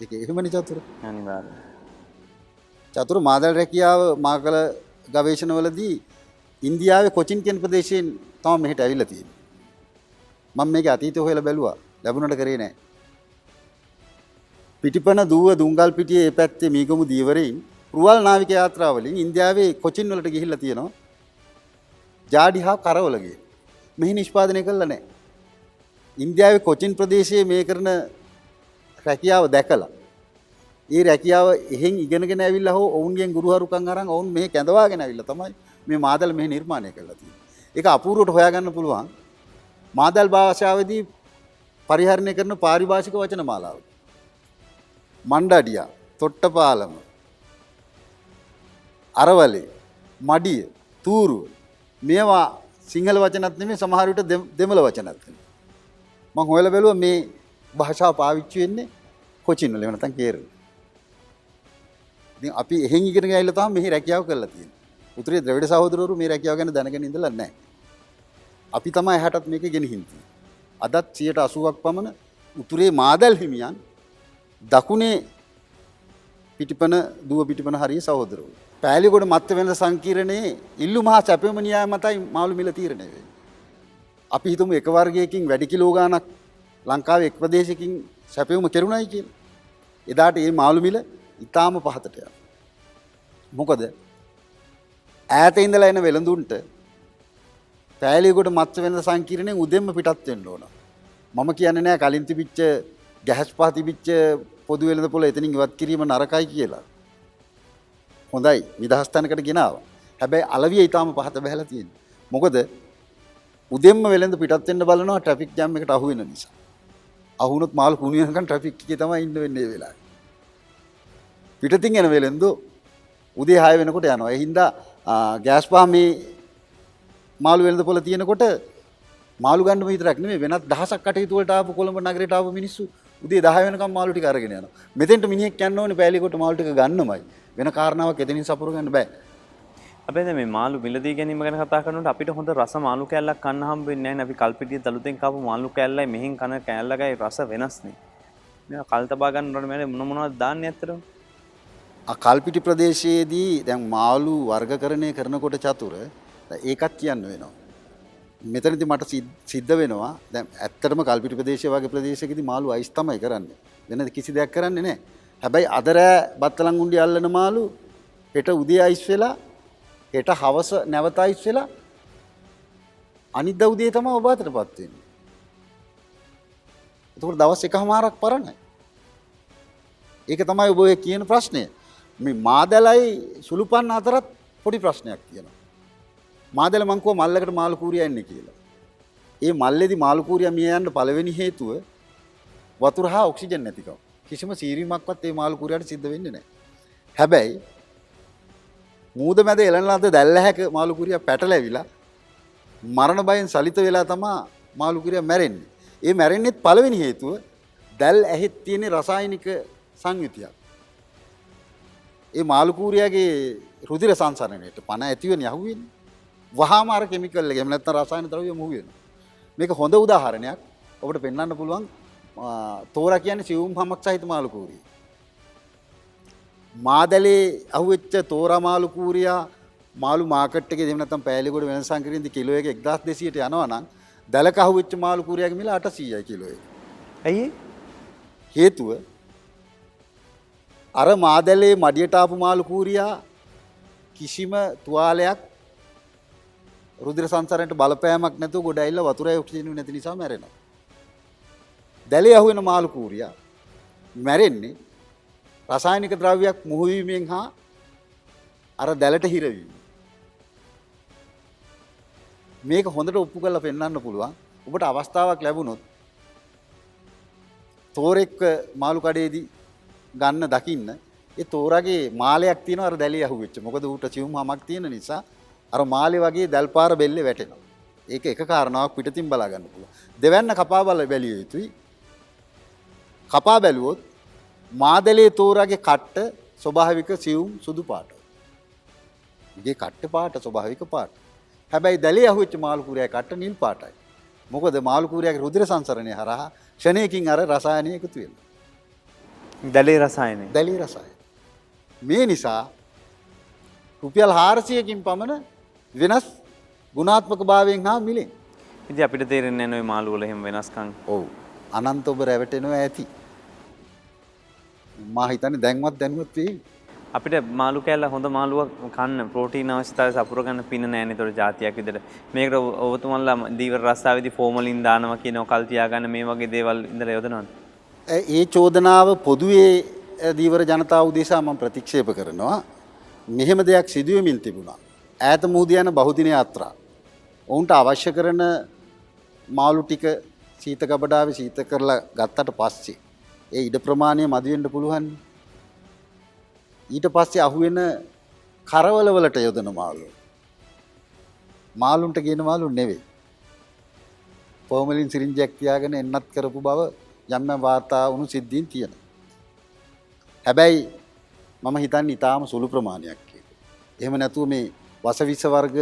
ඒක එහෙමනේ චතුර. අනිවාර්යයෙන්. චතුර මාදල් රැකියාව මා කළ ගවේෂණවලදී ඉන්දියාවේ කොචින් කියන ප්‍රදේශයෙන් තමයි මෙහෙට ඇවිල්ලා තියෙන්නේ. මම මේක අතීතයේ හොයලා බැලුවා. ලැබුණට කරේ නැහැ. පිටිපන දුව දුංගල් පිටියේ ඒ පැත්තේ මීගමු දීවරේ රුවල් නාවික යාත්‍රාවලින් ඉන්දියාවේ කොචින් වලට ගිහිල්ලා තියෙනවා. ජාඩි හා කරවලගේ. මෙහි නිෂ්පාදනය කළා නැහැ. ඉන්දියාවේ කොචින් ප්‍රදේශයේ මේ කරන රැකියාව දැකලා ඒ රැකියාව එහෙන් ඉගෙනගෙන ඇවිල්ලා හෝ ඔවුන්ගෙන් ගුරුහරුකම් අරන් ඔවුන් මෙහි කැඳවාගෙන ඇවිල්ලා තමයි මේ මාදල් මෙහි නිර්මාණය කරලා තියෙන්නේ. ඒක අපූර්වට හොයාගන්න පුළුවන්. මාදල් භාෂාවේදී පරිහරණය කරන පාරිභාෂික වචන මාලාව. මණ්ඩඩියා, තොට්ටපාලම, අරවලේ, මඩිය, තූරුව මේවා සිංහල වචනත් නෙමෙයි සමහර විට දෙමළ වචනත් නෙමෙයි. මම හොයලා බැලුවා මේ භාෂාව පාවිච්චි වෙන්නේ කොචින් වල නැත්නම් කේරළ. ඉතින් අපි එහෙන් ඉගෙන ගිහලා තමයි මෙහි රැකියාව කරලා තියෙන්නේ. උතුරේ ද්‍රවිඩ සහෝදරවරු මේ රැකියාව ගැන දැනගෙන ඉඳලා නැහැ. අපි තමයි එහාටත් මේක ගෙනහින් තියෙන්නේ. අදත් 80%ක් පමණ උතුරේ මාදල් හිමියන් දකුණේ පිටිපන දුව පිටිපන හරිය සහෝදරවරු. පෑලිගොඩ මත්ත වෙනද සංකීර්ණයේ ඉල්ලු මහා සැපෙම න්‍යාය මතයි මාළු මිල තීරණය වෙන්නේ. අපි හිතමු එක වර්ගයකින් වැඩි කිලෝ ගාණක් ලංකාවේ එක් ප්‍රදේශයකින් සැපෙම කෙරුණයි කියලා. එදාට මේ මාළු මිල ඊටාම පහතට යනවා. මොකද ඈත ඉඳලා එන වෙළඳුන්ට පෑලිගොඩ මත්ත වෙනද සංකීර්ණයෙන් උදෙන්ම පිටත් වෙන්න ඕන. මම කියන්නේ නෑ කලින් තිබිච්ච ගැහස් පහ තිබිච්ච පොදු වෙළඳ පොළ එතනින් ඉවත් කිරීම නරකයි කියලා. හොඳයි නිදහස් තැනකට ගෙනාවා. හැබැයි අලවිය ඊටාම පහත බහැලා තියෙනවා. මොකද උදෙන්ම වෙළඳ පිටත් වෙන්න බලනවා ට්‍රැෆික් ජෑම් එකට අහු වෙන නිසා. අහු වුණොත් මාළු කුණු වෙනකන් ට්‍රැෆික් එකේ තමයි ඉන්න වෙන්නේ ඒ වෙලාවේ. පිටතින් එන වෙළඳ උදේ 6 වෙනකොට යනවා. ඒ හින්දා ගෑස් පහ මේ මාළු වෙළඳ පොළ තියෙනකොට මාළු ගන්නම විතරක් නෙමෙයි වෙනත් දහසක් කටයුතු වලට ආපු කොළඹ නගරයට ආපු මිනිස්සු උදේ 10 වෙනකම් මාළු ටික අරගෙන යනවා. මෙතෙන්ට මිනිහෙක් යන්න ඕනේ පෑලිකොට මාළු ටික ගන්නමයි. වෙන කාරණාවක් එතනින් සපුර ගන්න බෑ. අපි දැන් මේ මාළු මිලදී ගැනීම ගැන කතා කරනකොට අපිට හොඳ රස මාළු කෑල්ලක් කන්න හම්බ වෙන්නේ නැහැ නේ. අපි කල්පිටිය දලුතෙන් කාපු මාළු කෑල්ලයි මෙහෙන් කන කෑල්ලකයි රස වෙනස්නේ. මේවා කල් තබා ගන්නකොට මේ මොනවද දාන්නේ ඇත්තටම? කල්පිටි ප්‍රදේශයේදී දැන් මාළු වර්ගකරණය කරනකොට චතුර ඒකත් කියන්න වෙනවා. මෙතනදී මට සිද්ධ වෙනවා දැන් ඇත්තටම කල්පිටි ප්‍රදේශය වගේ ප්‍රදේශයකදී මාළු අයිස් තමයි කරන්නේ. වෙන කිසි දෙයක් කරන්නේ නැහැ. හැබැයි අද රෑ බත්තලන් උණ්ඩි අල්ලන මාළු හෙට උදේ අයිස් වෙලා හෙට හවස නැවත අයිස් වෙලා අනිද්දා උදේ තමයි ඔබ අතටපත් වෙන්නේ. එතකොට දවස් එකමාරක් පරණයි. ඒක තමයි ඔබ කියන ප්‍රශ්නය. මේ මාදලයි සුළුපන්න අතරත් පොඩි ප්‍රශ්නයක් තියෙනවා. මාදල මං කව මල්ලකට මාළු කූරියා එන්නේ කියලා. ඒ මල්ලේදී මාළු කූරියා මිය යන්න පළවෙනි හේතුව වතුර හා ඔක්සිජන් නැතිකම. කිසිම සීරීමක්වත් ඒ මාළු කූරියාට සිද්ධ වෙන්නේ නැහැ. හැබැයි මූද මැද එළන ලද දැල්ල හැක මාළු කූරියා පැටලැවිලා මරණ බයෙන් සලිත වෙලා තමයි මාළු කූරියා මැරෙන්නේ. ඒ මැරෙන්නේත් පළවෙනි හේතුව දැල් ඇහෙත් තියෙන රසායනික සංයුතියක්. ඒ මාළු කූරියාගේ රුධිර සංසරණයට පණ ඇතිවෙන්නේ අහුවෙන්නේ. වහාම අර කෙමිකල් එක එහෙම නැත්නම් රසායන ද්‍රව්‍ය මුහු වෙනවා. මේක හොඳ උදාහරණයක්. ඔබට පෙන්වන්න පුළුවන් තෝරා කියන්නේ සිවුම් හමක් සහිත මාළු කූරිය. මාදලේ අහුවෙච්ච තෝරා මාළු කූරියා මාළු මාකට් එකේ එහෙම නැත්නම් පෑලිගොඩ වෙනස සංකීර්ණදී කිලෝ එක 1200ට යනවා නම් දැලක අහුවෙච්ච මාළු කූරියාගේ මිල 800යි කිලෝ එක. ඇයි හේතුව අර මාදලේ මඩියට ආපු මාළු කූරියා කිසිම තුවාලයක් රුධිර සංසරණයට බලපෑමක් නැතුව ගොඩ ඇවිල්ලා වතුරයි ඔක්සිජන් නැති නිසා මැරෙනවා. දැලේ අහුවෙන මාළු කූරියා මැරෙන්නේ රසායනික ද්‍රව්‍යයක් මුහු වීමෙන් හා අර දැලට හිරවීම. මේක හොඳට ඔප්පු කරලා පෙන්වන්න පුළුවන්. ඔබට අවස්ථාවක් ලැබුණොත් තෝරෙක් මාළු කඩේදී ගන්න දකින්න ඒ තෝරාගේ මාලයක් තියෙනවා අර දැලේ අහුවෙච්ච. මොකද ඌට සිවුම් හමක් තියෙන නිසා අර මාලේ වගේ දැල්පාර බෙල්ලේ වැටෙනවා. ඒක එක කාරණාවක් පිටතින් බලා ගන්න පුළුවන්. දෙවැන්න කපා බැලිය යුතුයි. කපා බැලුවොත් මාදලේ තෝරාගේ කට්ට ස්වභාවික සිවුම් සුදු පාටයි. ඉගේ කට්ට පාට ස්වභාවික පාට. හැබැයි දැලේ අහුවෙච්ච මාළු කූරියාගේ කට්ට නිල් පාටයි. මොකද මාළු කූරියාගේ රුධිර සංසරණය හරහා ක්ෂණයකින් අර රසායනය එකතු වෙනවා. දැලේ රසායනය. දැලේ රසායනය. මේ නිසා රුපියල් 400කින් පමණ වෙනස් ගුණාත්මක භාවයෙන් හා මිලෙන්. ඉතින් අපිට තේරෙන්නේ නැහැ නෝ මාළු වල එහෙම වෙනස්කම්. ඔව්. අනන්ත ඔබ රැවටෙනවා ඇති. මා හිතන්නේ දැන්වත් දැනුවත් වෙයි. අපිට මාළු කෑල්ල හොඳ මාළුවක් කන්න ප්‍රෝටීන් අවශ්‍යතාවය සපුර ගන්න පින නැහැ නේද? ජාතියක් විදිහට. මේකට ඔබතුමන්ලා දීවර රස්සාවේදී ෆෝමලින් දානවා කියනවා කල් තියාගන්න මේ වගේ දේවල් ඉඳලා යොදනවද? ඒ චෝදනාව පොදුවේ දීවර ජනතාව උදෙසා මම ප්‍රතික්ෂේප කරනවා. මෙහෙම දෙයක් සිදුවෙමින් තිබුණා. ඈත මුහුද යන බහුදින යාත්‍රා. ඔවුන්ට අවශ්‍ය කරන මාළු ටික සීත කබඩාවේ සීත කරලා ගත්තට පස්සේ ඒ ඉඩ ප්‍රමාණය මදි වෙන්න පුළුවන්. ඊට පස්සේ අහුවෙන කරවල වලට යොදන මාළු. මාළුන්ට ගේන මාළු නෙවෙයි. ෆෝමලින් සිරින්ජයක් තියාගෙන එන්නත් කරපු බව යම් වාර්තා වුණු සිද්ධීන් තියෙනවා. හැබැයි මම හිතන්නේ ඊටාම සුළු ප්‍රමාණයක් ඒක. එහෙම නැතුව මේ වසවිස වර්ග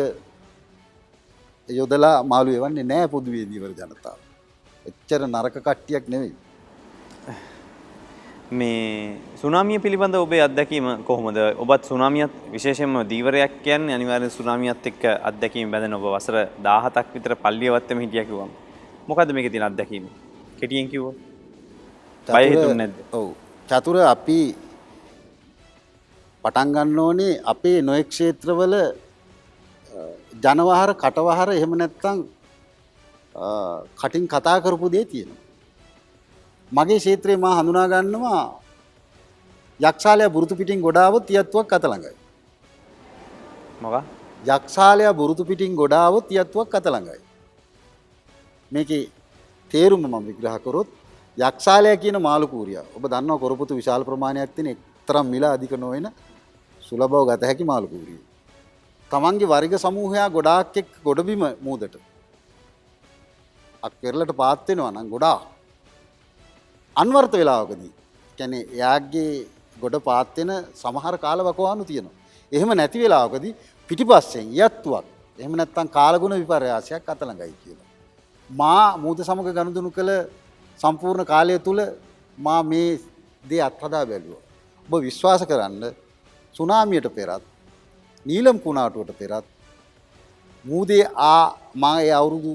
යොදලා මාළු එවන්නේ නැහැ පොදුවේ දීවර ජනතාව. එච්චර නරක කට්ටියක් නෙවෙයි. මේ සුනාමිය පිළිබඳ ඔබේ අත්දැකීම කොහොමද? ඔබත් සුනාමියත් විශේෂයෙන්ම දීවරයක් කියන්නේ අනිවාර්යෙන් සුනාමියත් එක්ක අත්දැකීම් බැඳෙන ඔබ වසර 17ක් විතර පල්ලියවත්තේම හිටියා කිව්වම. මොකද්ද මේකේ තියෙන අත්දැකීම? කෙටියෙන් කිව්වොත්. බය හිතුනේ නැද්ද? ඔව්. චතුර අපි පටන් ගන්න ඕනේ අපේ නොයෙක් ක්ෂේත්‍රවල ජනවහර කටවහර එහෙම නැත්නම් කටින් කතා කරපු දේ තියෙනවා. මගේ ක්ෂේත්‍රේ මා හඳුනා ගන්නවා යක්ෂාලය බුරුතු පිටින් ගොඩාවොත් තියත්තුවක් අත ළඟයි. මොකක්? යක්ෂාලය බුරුතු පිටින් ගොඩාවොත් තියත්තුවක් අත ළඟයි. මේකේ තේරුම මම විග්‍රහ කරොත් යක්ෂාලය කියන මාළු කූරියා. ඔබ දන්නවා කොරපොතු විශාල ප්‍රමාණයක් තියෙන එක්තරම් මිල අධික නොවන සුලභව ගත හැකි මාළු කූරිය. තමන්ගේ වර්ග සමූහයා ගොඩාක් එක්ක ගොඩබිම මූදට අක් පෙරලට පාත් වෙනවා නම් ගොඩාක් අන්වර්ථ වෙලාවකදී කියන්නේ එයාගේ ගොඩ පාත් වෙන සමහර කාලවකවානු තියෙනවා. එහෙම නැති වෙලාවකදී පිටිපස්සෙන් යත්තුවක් එහෙම නැත්නම් කාලගුණ විපර්යාසයක් අත ළඟයි කියලා. මා මූද සමග ගනුදෙනු කළ සම්පූර්ණ කාලය තුල මා මේ දේ අත්හදා බැලුවා. ඔබ විශ්වාස කරන්න සුනාමියට පෙරත් නීලම් කුණාටුවට පෙරත් මූදේ මා ඒ අවුරුදු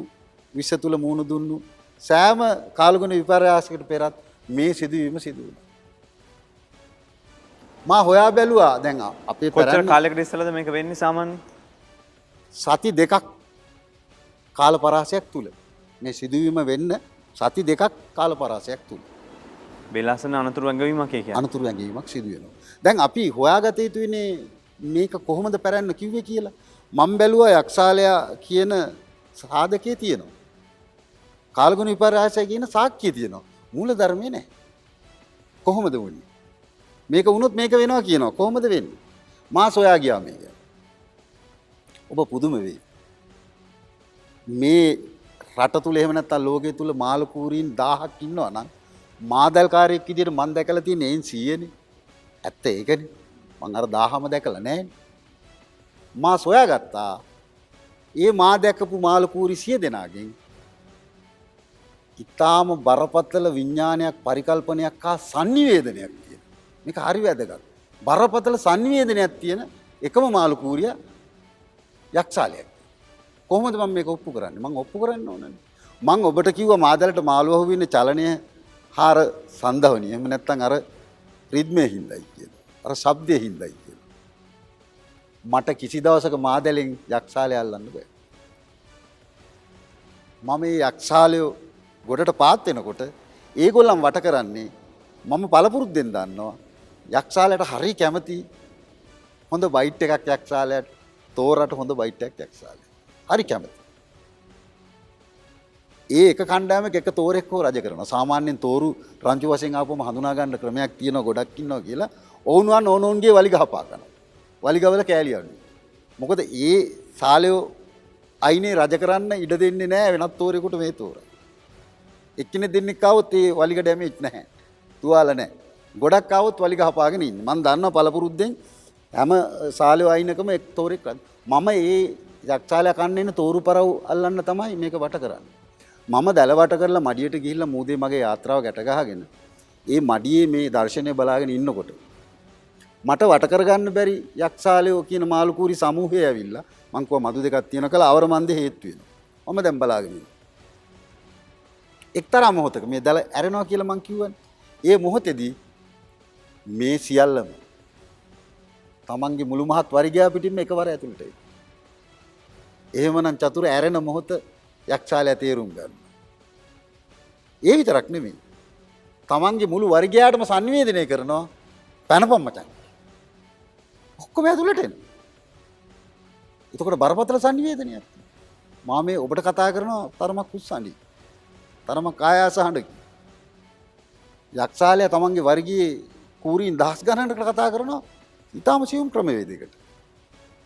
20 තුල මුහුණ දුන්නු සෑම කාලගුණ විපර්යාසයකට පෙරත් මේ සිදුවීම සිදු වුණා. මා හොයා බැලුවා දැන් අපේ කොච්චර කාලයකට ඉස්සෙල්ලාද මේක වෙන්නේ සාමාන්‍යයෙන්? සති දෙකක් කාල පරාසයක් තුල මේ සිදුවීම වෙන්න සති දෙකක් කාල පරාසයක් තුල බෙලසන අනතුරු ඇඟවීමක් කියන්නේ. අනතුරු ඇඟවීමක් සිදු වෙනවා. දැන් අපි හොයාගත යුතුනේ මේක කොහොමද පැරන්න කිව්වේ කියලා. මම බැලුවා යක්ෂාලයා කියන සාධකයේ තියෙනවා. කාලගුණ විපර්යාසය කියන සාක්ෂිය තියෙනවා. මූල ධර්මයේ නැහැ. කොහොමද වුනේ? මේක වුණොත් මේක වෙනවා කියනවා. කොහොමද වෙන්නේ? මා සොයා ගියා මේක. ඔබ පුදුම වෙයි. මේ රට තුල එහෙම නැත්නම් ලෝකයේ තුල මාළු කූරීන් 1000ක් ඉන්නවා නම් මාදල්කාරයෙක් විදියට මම දැකලා තියෙන එයින් 100නේ. ඇත්ත ඒකනේ. මම අර 1000ම දැකලා නැහැ. මා සොයාගත්තා. ඒ මා දැකපු මාළු කූරි 100 දෙනාගෙන් ඊටාම බරපතල විඥානයක් පරිකල්පනයක් හා sannivedanayak තියෙන. මේක හරි වැදගත්. බරපතල sannivedanayak තියෙන එකම මාළු කූරිය යක්ෂාලයක්. කොහොමද මම මේක ඔප්පු කරන්නේ? මම ඔප්පු කරන්න ඕනනේ. මම ඔබට කිව්වා මාදලට මාළු අහුවෙන්නේ චලනය හාර සන්දවණිය. එහෙම නැත්නම් අර රිද්මේ හින්දායි කියලා. අර ශබ්දයේ හින්දායි කියලා. මට කිසි දවසක මාදලෙන් යක්ෂාලය අල්ලන්න බෑ. මම මේ යක්ෂාලය ගොඩට පාත් වෙනකොට ඒගොල්ලන් වට කරන්නේ මම පළපුරුද්දෙන් දන්නවා යක්ෂාලයට හරි කැමති හොඳ බයිට් එකක් යක්ෂාලයට තෝරට හොඳ බයිට් එකක් යක්ෂාලයට හරි කැමති. ඒ එක කණ්ඩායමක එක තෝරෙක් හෝ රජ කරනවා. සාමාන්‍යයෙන් තෝරු රංචු වශයෙන් ආපුවම හඳුනා ගන්න ක්‍රමයක් තියෙනවා ගොඩක් ඉන්නවා කියලා. ඔවුන්වන් ඕනෝන්ගේ වලි ගහපා කරනවා. වලි ගවල කෑලි අඩුයි. මොකද ඒ සාලයෝ අයිනේ රජ කරන්න ඉඩ දෙන්නේ නැහැ වෙනත් තෝරෙකුට මේ තෝරා. එක්කෙනෙක් දෙන්නෙක් ආවොත් ඒ වලිග ඩැමේජ් නැහැ. තුවාල නැහැ. ගොඩක් ආවොත් වලි ගහපාගෙන ඉන්නේ. මම දන්නවා පළපුරුද්දෙන් හැම සාලයෝ අයිනකම එක් තෝරෙක් මම ඒ යක්ෂාලයා කන්නේ ඉන්න තෝරු පරව් අල්ලන්න තමයි මේක වට කරන්නේ. මම දැලවට කරලා මඩියට ගිහිල්ලා මූදේ මගේ යාත්‍රාව ගැට ගහගෙන ඒ මඩියේ මේ දර්ශනය බලාගෙන ඉන්නකොට මට වට කරගන්න බැරි යක්ෂාලයෝ කියන මාළු කූරි සමූහය ඇවිල්ලා මං කව මදු දෙකක් තියෙන කල අවරමන්දේ හේතු වෙනවා. මම දැන් බලාගෙන ඉන්නවා. එක්තරා මොහොතක මේ දැල ඇරෙනවා කියලා මං කිව්වනේ. ඒ මොහොතේදී මේ සියල්ලම තමන්ගේ මුළු මහත් වරිගයා පිටින්ම එකවර ඇතුළට එයි. එහෙමනම් චතුර ඇරෙන මොහොත යක්ෂාලයා තේරුම් ගන්න. ඒ විතරක් නෙමෙයි. තමන්ගේ මුළු වරිගයාටම සංවේදනය කරනවා පැනපම් මචං. ඔක්කොම ඇතුළට එන්න. එතකොට බරපතල සංවේදනයක්. මා මේ ඔබට කතා කරනවා තරමක් උස්සඳි. තරමක් ආයාස හඬකි. යක්ෂාලයා තමන්ගේ වර්ගයේ කූරීන් දහස් ගණනකට කතා කරනවා ඊටාම සියුම් ක්‍රමවේදයකට.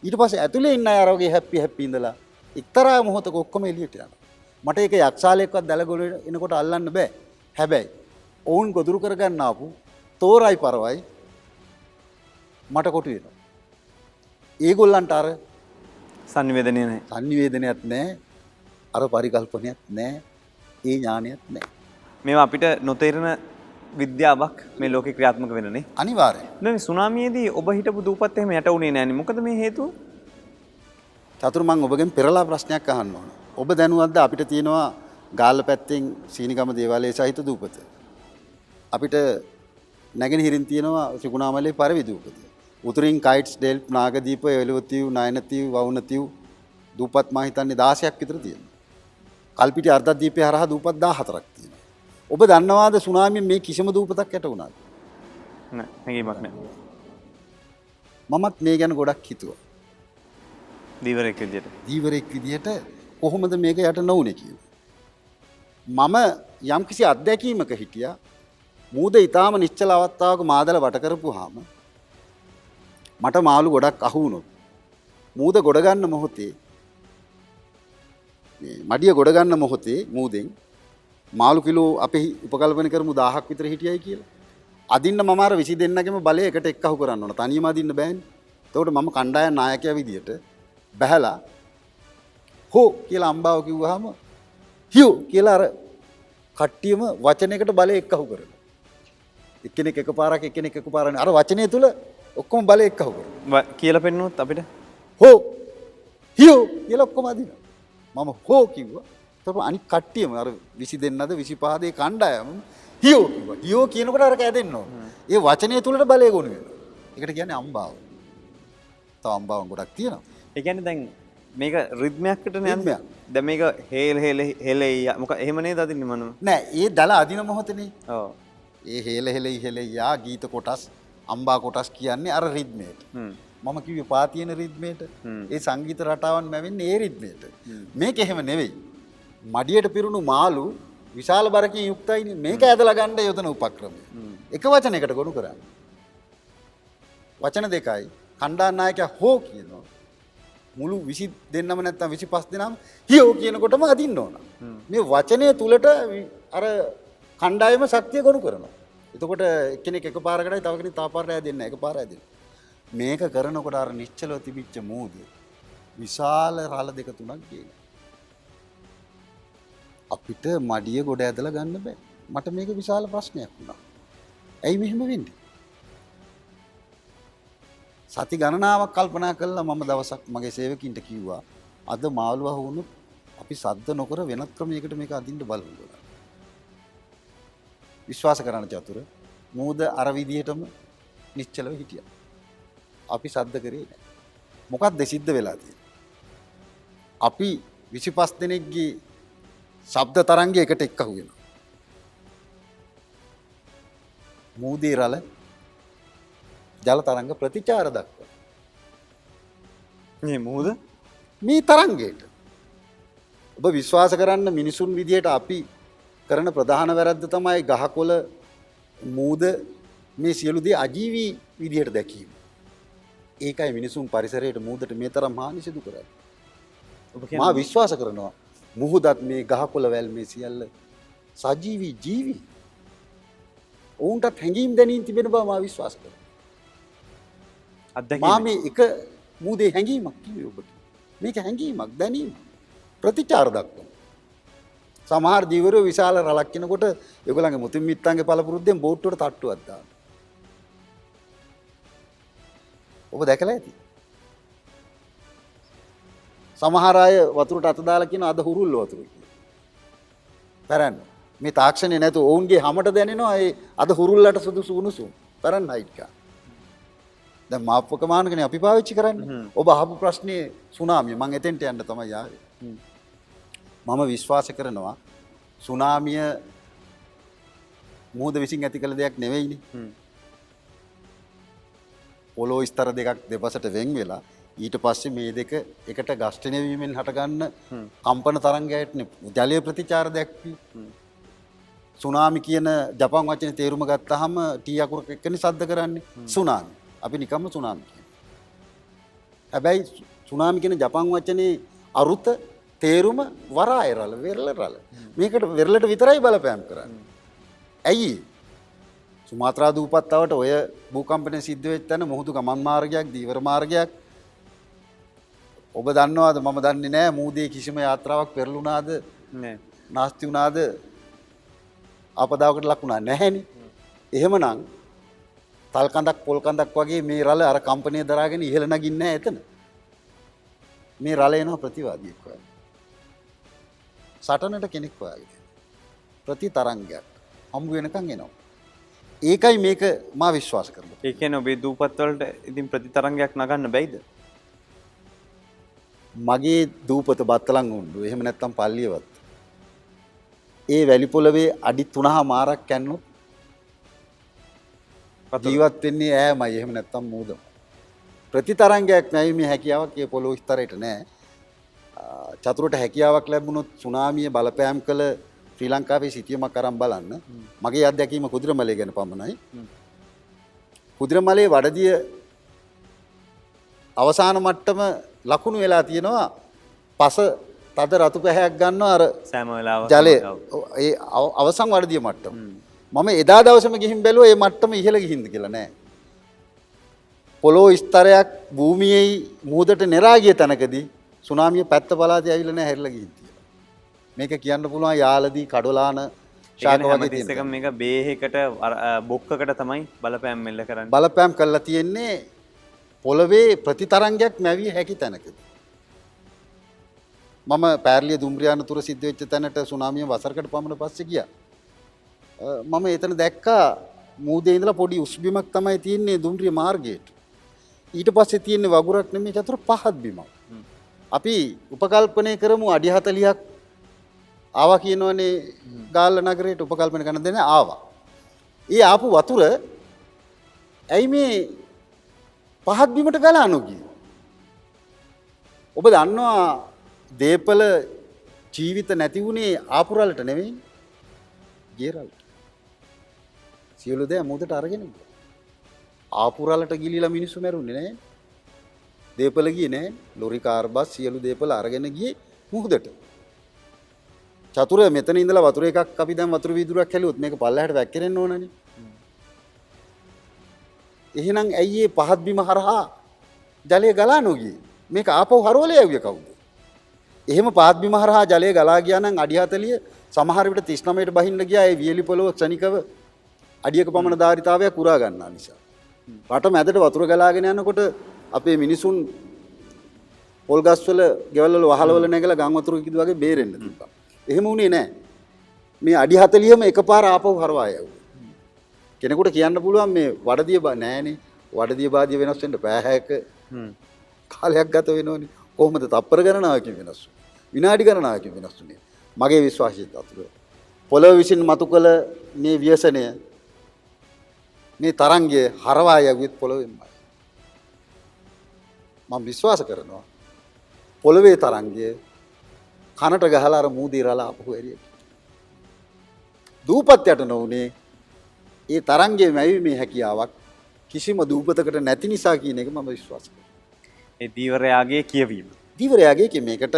ඊට පස්සේ ඇතුලේ ඉන්න අය අර වගේ හැපි ඉඳලා එක්තරා මොහොතක ඔක්කොම එළියට යනවා. මට ඒක යක්ෂාලයක්වත් දැලගොල එනකොට අල්ලන්න බෑ. හැබැයි ඔවුන් ගොදුරු කරගන්න ආපු තෝරයි පරවයි මට කොටු වෙනවා. ඒගොල්ලන්ට අර සංවේදනය නැහැ. සංනිවේදනයක් නැහැ. අර පරිකල්පනයක් නැහැ. ඒ ඥානයක් නැහැ. මේවා අපිට නොතේරෙන විද්‍යාවක් මේ ලෝකේ ක්‍රියාත්මක වෙනනේ. අනිවාර්යයෙන්. දැන් සුනාමියේදී ඔබ හිටපු දූපත් එහෙම යට උනේ නැහනේ. මොකද මේ හේතුව? චතුර මං ඔබගෙන් පෙරලා ප්‍රශ්නයක් අහන්න ඕන. ඔබ දැනුවත්ද අපිට තියෙනවා ගාල්ල පැත්තෙන් සීනිගම දේවාලයේ සහිත දූපත. අපිට නැගෙනහිරින් තියෙනවා ත්‍රිකුණාමලයේ පරිවි දූපත. උතුරින් කයිට්ස් ඩෙල් නාගදීප එළවතිව් නයනතිව් වවුනතිව් දූපත් මා හිතන්නේ 16ක් විතර තියෙනවා. කල්පිටි අර්ධද්වීපය හරහා දූපත් 14ක් තියෙනවා. ඔබ දන්නවාද සුනාමියෙන් මේ කිසිම දූපතක් යට වුණාද? නෑ, හැඟීමක් නෑ. මමත් මේ ගැන ගොඩක් හිතුවා. දීවරෙක් විදියට. දීවරෙක් විදියට කොහොමද මේක යට නොවුනේ කියලා. මම යම්කිසි අත්දැකීමක හිටියා. මූද ඊටාම නිශ්චල අවස්ථාවක මාදල වට කරපුවාම මට මාළු ගොඩක් අහු වුණොත් මූද ගොඩ ගන්න මොහොතේ මේ මඩිය ගොඩ ගන්න මොහොතේ මූදෙන් මාළු කිලෝ අපි උපකල්පන කරමු 1000ක් විතර හිටියයි කියලා. අදින්න මම අර 20 දෙන්නගෙම බලය එකට එක්කහු කරන්න ඕන. තනියම අදින්න බෑනේ. එතකොට මම කණ්ඩායම් නායකයා විදියට බහැලා හෝ කියලා අම්බාව කිව්වහම හියෝ කියලා අර කට්ටියම වචනයකට බලය එක්කහු කරනවා. එක්කෙනෙක් එකපාරක් එක්කෙනෙක් එකපාරක් අර වචනය තුල ඔක්කොම බලය එක්කහු කරනවා. කියලා පෙන්නුවොත් අපිට හෝ හියෝ කියලා ඔක්කොම අදිනවා. මම හෝ කිව්වා. ඒතකොට අනිත් කට්ටියම අර 20 දෙන්නද 25 දේ කණ්ඩායම හියෝ කිව්වා. හියෝ කියනකොට අර කැදෙන්න ඕන. ඒ වචනය තුලට බලය ගොනු වෙනවා. ඒකට කියන්නේ අම්බාව. තව අම්බාවන් ගොඩක් තියෙනවා. ඒ කියන්නේ දැන් මේක රිද්මයක්කට නෑ. දැන් මේක හෙලෙයි මොකක් එහෙම නේද අදින්නේ මනම? නෑ, ඒ දල අදින මොහොතනේ. ඔව්. ඒ හෙලෙයි ගීත කොටස් අම්බා කොටස් කියන්නේ අර රිද්මයට. මම කිව්වේ පාතියන රිද්මයට. ඒ සංගීත රටාවන් මැවෙන්නේ ඒ රිද්මයට. මේක එහෙම නෙවෙයි. මඩියට පිරුණු මාළු විශාල බරකින් යුක්තයිනේ. මේක ඇදලා ගන්න යොදන උපක්‍රමය. එක වචනයකට ගොනු කරන්නේ. වචන දෙකයි. කණ්ඩායම් නායකයා හෝ කියනවා. මුළු 20 දෙන්නම නැත්තම් 25 දෙනාම හියෝ කියනකොටම අදින්න ඕන. මේ වචනය තුලට අර කණ්ඩායම ශක්තිය ගොනු කරනවා. එතකොට එක්කෙනෙක් එකපාරකටයි තව කෙනෙක් තව පාරට ඇදෙන්නේ නැහැ. එකපාර ඇදෙනවා. මේක කරනකොට අර නිශ්චලව තිබිච්ච මූද විශාල රළ දෙක තුනක් ගේනවා. අපිට මඩිය ගොඩ ඇදලා ගන්න බෑ. මට මේක විශාල ප්‍රශ්නයක් වුණා. ඇයි මෙහෙම වෙන්නේ? සති ගණනාවක් කල්පනා කළා මම දවසක් මගේ සේවකින්ට කිව්වා අද මාළුවා වුණොත් අපි සද්ද නොකර වෙනත් ක්‍රමයකට මේක අදින්න බලමු කියලා. විශ්වාස කරන්න චතුර මූද අර විදිහටම නිශ්චලව හිටියා. අපි සද්ද කරේ නැහැ. මොකක්ද සිද්ධ වෙලා තියෙන්නේ? අපි 25 දෙනෙක්ගේ ශබ්ද තරංගය එකට එක්කහු වෙනවා. මූදේ රළ ජල තරංග ප්‍රතිචාර දක්වනවා. මේ මූද මේ තරංගයට ඔබ විශ්වාස කරන්න මිනිසුන් විදියට අපි කරන ප්‍රධාන වැරද්ද තමයි ගහකොළ මූද මේ සියලු දේ අජීවී විදියට දැකීම. ඒකයි මිනිසුන් පරිසරයට මූදට මේ තරම් හානි සිදු කරන්නේ. මා විශ්වාස කරනවා මුහුදත් මේ ගහකොළ වැල් මේ සියල්ල සජීවී ජීවි. ඔවුන්ටත් හැඟීම් දැනීම් තිබෙන බව මා විශ්වාස කරනවා. මා මේ එක මූදේ හැඟීමක් කිව්වේ ඔබට. මේක හැඟීමක් දැනීම ප්‍රතිචාර දක්වන. සමහර දීවරයෝ විශාල රළක් කිනකොට ඒගොල්ලන්ගේ මුතින් මිත්තන්ගේ පළපුරුද්දෙන් බෝට්ටුවට තට්ටුවක් දානවා. ඔබ දැකලා ඇති. සමහර අය වතුරට අත දාලා කියන අද හුරුල්ල වතුර කියලා. බලන්න. මේ තාක්ෂණය නැතුව ඔවුන්ගේ හැමට දැනෙනවා ඒ අද හුරුල්ලට සුදුසු උණුසුම්. ෆැරන්හයිට් ගාන. දැන් මාප්පක මානකනේ අපි පාවිච්චි කරන්නේ. ඔබ අහපු ප්‍රශ්නේ සුනාමිය මම එතෙන්ට යන්න තමයි ආවේ. මම විශ්වාස කරනවා සුනාමිය මුහුද විසින් ඇති කළ දෙයක් නෙවෙයිනේ. පොළොව ස්තර දෙකක් දෙපසට වෙන් වෙලා ඊට පස්සේ මේ දෙක එකට ඝෂ්ඨනය වීමෙන් හටගන්න කම්පන තරංගයට ජලීය ප්‍රතිචාර දැක්වී. සුනාමි කියන ජපන් වචනේ තේරුම ගත්තාම ටී අකුරක එක්කනේ සද්ද කරන්නේ සුනාමි. අපි නිකම්ම සුනාමි කියනවා. හැබැයි සුනාමි කියන ජපන් වචනේ අරුත තේරුම වරාය රළ වෙරළ රළ. මේකට වෙරළට විතරයි බලපෑම් කරන්නේ. ඇයි? සුමාත්‍රා දූපත්තාවට ඔය භූකම්පනය සිද්ධ වෙච්ච තැන මුහුදු ගමන් මාර්ගයක්, දීවර මාර්ගයක් ඔබ දන්නවද? මම දන්නේ නැහැ. මූදේ කිසිම යාත්‍රාවක් පෙරළුණාද? නෑ. නාස්ති වුණාද? ආපදාවකට ලක් වුණා නැහැනේ. එහෙමනම් තල් කඳක් පොල් කඳක් වගේ මේ රළ අර කම්පනය දරාගෙන ඉහළ නගින්නේ නැහැ එතන. මේ රළ එනවා ප්‍රතිවාදියෙක් වගේ. සටනට කෙනෙක් වගේ. ප්‍රතිතරංගයක් හම්බ වෙනකන් එනවා. ඒකයි මේක මා විශ්වාස කරන්නේ. ඒ කියන්නේ ඔබේ දූපත් වලට ඉතින් ප්‍රතිතරංගයක් නගන්න බැයිද? මගේ දූපත බත්තලන් උණ්ඩු. එහෙම නැත්තම් පල්ලියවත්. ඒ වැලි පොළවේ අඩි 3මාරක් කැන්නොත් ජීවත් වෙන්නේ ඈමයි. එහෙම නැත්තම් මූදම. ප්‍රතිතරංගයක් නැවීමේ හැකියාවක් ඒ පොළොව ස්තරයට නැහැ. චතුරට හැකියාවක් ලැබුණොත් සුනාමිය බලපෑම් කළ ශ්‍රී ලංකාවේ සිටියමක් අරන් බලන්න. මගේ අත්දැකීම කුදිරමලේ ගැන පමණයි. කුදිරමලේ වඩදිය අවසාන මට්ටම ලකුණු වෙලා තියෙනවා. පස තද රතු පැහැයක් ගන්නවා අර සෑම වෙලාවකම ජලයේ ඒ අවසන් වඩදිය මට්ටම. මම එදා දවසේම ගිහින් බැලුවා ඒ මට්ටම ඉහළ ගිහින්ද කියලා නෑ. පොළොව ස්තරයක් භූමියේ මුහුදට නෙරා ගිය තැනකදී සුනාමිය පැත්ත පළාතේ ඇවිල්ලා නෑ හැරිලා ගිහින් තියෙනවා. මේක කියන්න පුළුවන් යාලදී කඩොලාන ශාක වගේ තියෙනවා. මේක බේහෙකට බොක්කකට තමයි බලපෑම් මෙල්ල කරන්නේ. බලපෑම් කරලා තියෙන්නේ පොළවේ ප්‍රතිතරංගයක් මැවිය හැකි තැනකදී. මම පෑර්ලිය දුම්රිය අනතුර සිද්ධ වෙච්ච තැනට සුනාමිය වසරකට පමණ පස්සේ ගියා. මම එතන දැක්කා මූදේ ඉඳලා පොඩි උස්බිමක් තමයි තියෙන්නේ දුම්රිය මාර්ගයට. ඊට පස්සේ තියෙන්නේ වගුරක් නෙමෙයි චතුර පහත් බිමක්. අපි උපකල්පනය කරමු අඩි 40ක් ආවා කියනවනේ ගාල්ල නගරයට උපකල්පන කරන දෙන ආවා. ඒ ආපු වතුර ඇයි මේ පහත් බිමට ගලා නොගියේ? ඔබ දන්නවා දේපල ජීවිත නැති වුණේ ආපුරලට නෙවෙයි ගේරලට. සියලු දේ මුදට අරගෙන ගියා. ආපුරලට ගිලිලා මිනිස්සු මැරුණේ නැහැ. දේපල ගියේ නැහැ. ලොරි කාර් බස් සියලු දේපල අරගෙන ගියේ මුහුදට. චතුර මෙතන ඉඳලා වතුර එකක් අපි දැන් වතුර වීදුරක් හැලුවොත් මේක පල්ලෙහාට වැක්කිරෙන්න ඕනනේ. එහෙනම් ඇයි මේ පහත් බිම හරහා ජලය ගලා නොගියේ? මේක ආපහු හරවලේ යවුවේ කවුද? එහෙම පහත් බිම හරහා ජලය ගලා ගියා නම් අඩි 40 සමහර විට 39ට බහින්න ගියා. ඒ වියලි පොළොව ක්ෂණිකව අඩියක පමණ ධාරිතාවයක් උරා ගන්නා නිසා. රට මැදට වතුර ගලාගෙන යනකොට අපේ මිනිසුන් පොල් ගස්වල, ගෙවල් වල වහලවල නැගලා ගම් වතුර කිදු වගේ බේරෙන්න තිබ්බා. එහෙම වුණේ නැහැ. මේ අඩි 40ම එකපාර ආපහු හරවා යවුවා. කෙනෙකුට කියන්න පුළුවන් මේ වඩදිය නෑනේ. වඩදිය බාදිය වෙනස් වෙන්න පෑහැක කාලයක් ගත වෙනවනේ. කොහොමද තප්පර ගණනාවකින් වෙනස් වුනේ? විනාඩි ගණනාවකින් වෙනස් වුනේ. මගේ විශ්වාසය අතුර පොළොව විසින් මතු කළ මේ ව්‍යසනය මේ තරංගය හරවා යවිත් පොළොවෙන්මයි. මම විශ්වාස කරනවා පොළොවේ තරංගය කනට ගහලා අර මූදී රලා අපහු එරිය. දූපත් යට නොඋනේ ඒ තරංගයේ මැවීමේ හැකියාවක් කිසිම දූපතකට නැති නිසා කියන එක මම විශ්වාස කරනවා. ඒ දීවරයාගේ කියවීම. දීවරයාගේ මේකට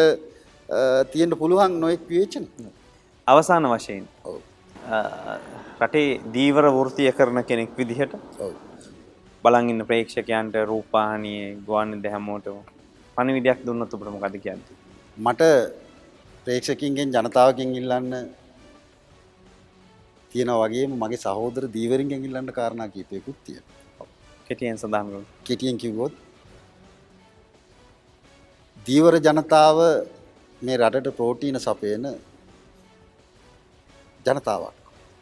තියෙන්න පුළුවන් නොඑක් විවේචන. අවසාන වශයෙන් රටේ දීවර වෘත්තිය කරන කෙනෙක් විදිහට බලන් ඉන්න ප්‍රේක්ෂකයන්ට රූපවාහිනියේ ගුවන්විදුලි හැමෝටම පණිවිඩයක් දුන්නොත් ඔබට මොකද කියන්නේ? මට ප්‍රේක්ෂකින්ගෙන් ජනතාවගෙන් ඉල්ලන්න තියෙනවා වගේම මගේ සහෝදර දීවරින්ගෙන් ඉල්ලන්න කාරණා කීපයකුත් තියෙනවා. කෙටියෙන් සඳහන් කරමු. කෙටියෙන් කිව්වොත් දීවර ජනතාව මේ රටට ප්‍රෝටීන සපයන ජනතාවක්.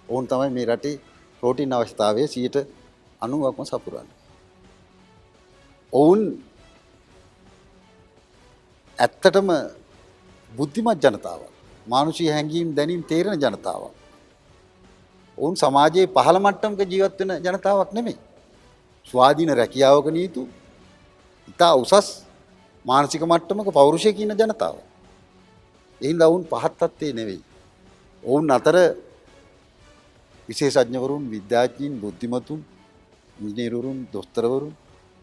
ඔවුන් තමයි මේ රටේ ප්‍රෝටීන් අවශ්‍යතාවය 90%ක්ම සපුරන්නේ. ඔවුන් ඇත්තටම බුද්ධිමත් ජනතාවක්. මානුෂීය හැඟීම් දැනීම් තේරෙන ජනතාවක්. ඔවුන් සමාජයේ පහළ මට්ටමක ජීවත් වෙන ජනතාවක් නෙමෙයි. ස්වාධීන රැකියාවක නීතු ඉතා උසස් මානසික මට්ටමක පෞරුෂයක ඉන්න ජනතාව. ඒ හින්දා ඔවුන් පහත් තත්ත්වේ නෙවෙයි. ඔවුන් අතර විශේෂඥවරුන්, විද්‍යාඥයින්, බුද්ධිමතුන්, ඉංජිනේරුවරුන්, දොස්තරවරුන්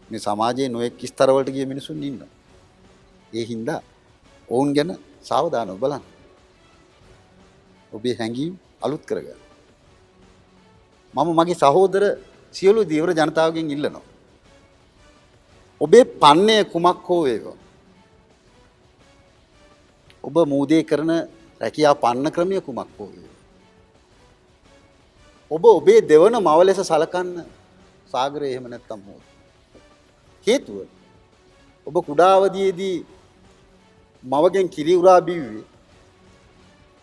මේ සමාජයේ නොයෙක් ස්තරවලට ගිය මිනිසුන් ඉන්නවා. ඒ හින්දා ඔවුන් ගැන සාවධානව බලන්න. ඔබේ හැඟීම් අලුත් කරගන්න. මම මගේ සහෝදර සියලු දීවර ජනතාවගෙන් ඉල්ලනවා. ඔබේ පන්නේ කුමක් හෝ වේවා. ඔබ මූදේ කරන රැකියා පන්න ක්‍රමය කුමක් හෝ වේවා. ඔබ ඔබේ දෙවන මව ලෙස සලකන්න සාගරය එහෙම නැත්තම් මොකද? හේතුව ඔබ කුඩා අවදියේදී මවගෙන් කිරි උරා බිව්වේ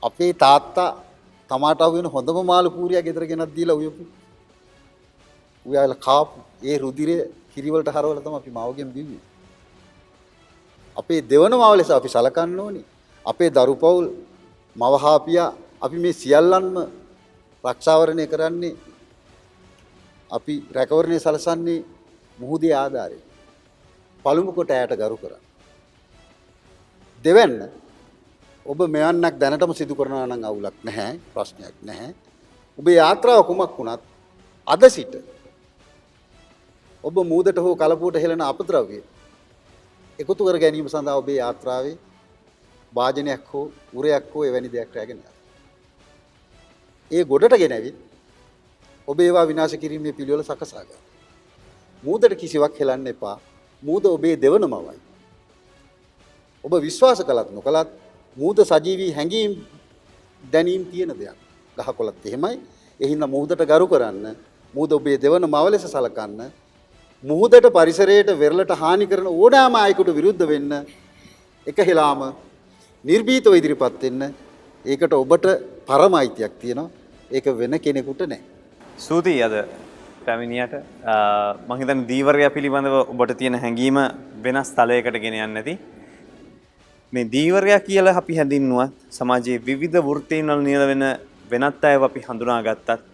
අපේ තාත්තා තමාට අහු වෙන හොඳම මාළු කූරියා ගෙදර ගෙනත් දීලා උයපු. උයාලා කාපු ඒ රුධිරය කිරි වලට හරවලා තමයි අපි මවගෙන් බිව්වේ. අපේ දෙවන මව ලෙස අපි සලකන්න ඕනේ. අපේ දරුපවුල් මවහා පියා අපි මේ සියල්ලන්ම රක්ෂාවරණය කරන්නේ අපි රැකවරණය සලසන්නේ මුහුදේ ආධාරයෙන්. පළමු කොට ඇයට ගරු කරන්න. දෙවැන්න ඔබ මෙවන්නක් දැනටම සිදු කරනවා නම් අවුලක් නැහැ, ප්‍රශ්නයක් නැහැ. ඔබේ යාත්‍රාව කුමක් වුණත් අද සිට ඔබ මූදට හෝ කලපුවට හෙළන අපද්‍රව්‍ය එකතු කර ගැනීම සඳහා ඔබේ යාත්‍රාවේ වාජනයක් හෝ උරයක් හෝ එවැනි දෙයක් රැගෙන යන්න. ඒ ගොඩට ගෙනවිත් ඔබ ඒවා විනාශ කිරීමේ පිළිවෙල සකසා ගන්න. මූදට කිසිවක් හෙලන්න එපා. මූද ඔබේ දෙවන මවයි. ඔබ විශ්වාස කළත් නොකළත් මූද සජීවී හැඟීම් දැනීම් තියෙන දෙයක්. ගහකොළත් එහෙමයි. ඒ හින්දා මූදට ගරු කරන්න. මූද ඔබේ දෙවන මව ලෙස සලකන්න. මුහුදට පරිසරයට වෙරළට හානි කරන ඕනෑම අයෙකුට විරුද්ධ වෙන්න එක හෙලාම නිර්භීතව ඉදිරිපත් වෙන්න. ඒකට ඔබට පරම අයිතියක් තියෙනවා. ඒක වෙන කෙනෙකුට නැහැ. ස්තුතියි අද පැමිණියට. මම හිතන්නේ දීවරය පිළිබඳව ඔබට තියෙන හැඟීම වෙනස් තලයකට ගෙන යන්නේ නැති. මේ දීවරය කියලා අපි හැඳින්නුවත් සමාජයේ විවිධ වෘත්තීන් වල නියල වෙන වෙනත් අයව අපි හඳුනාගත්තත්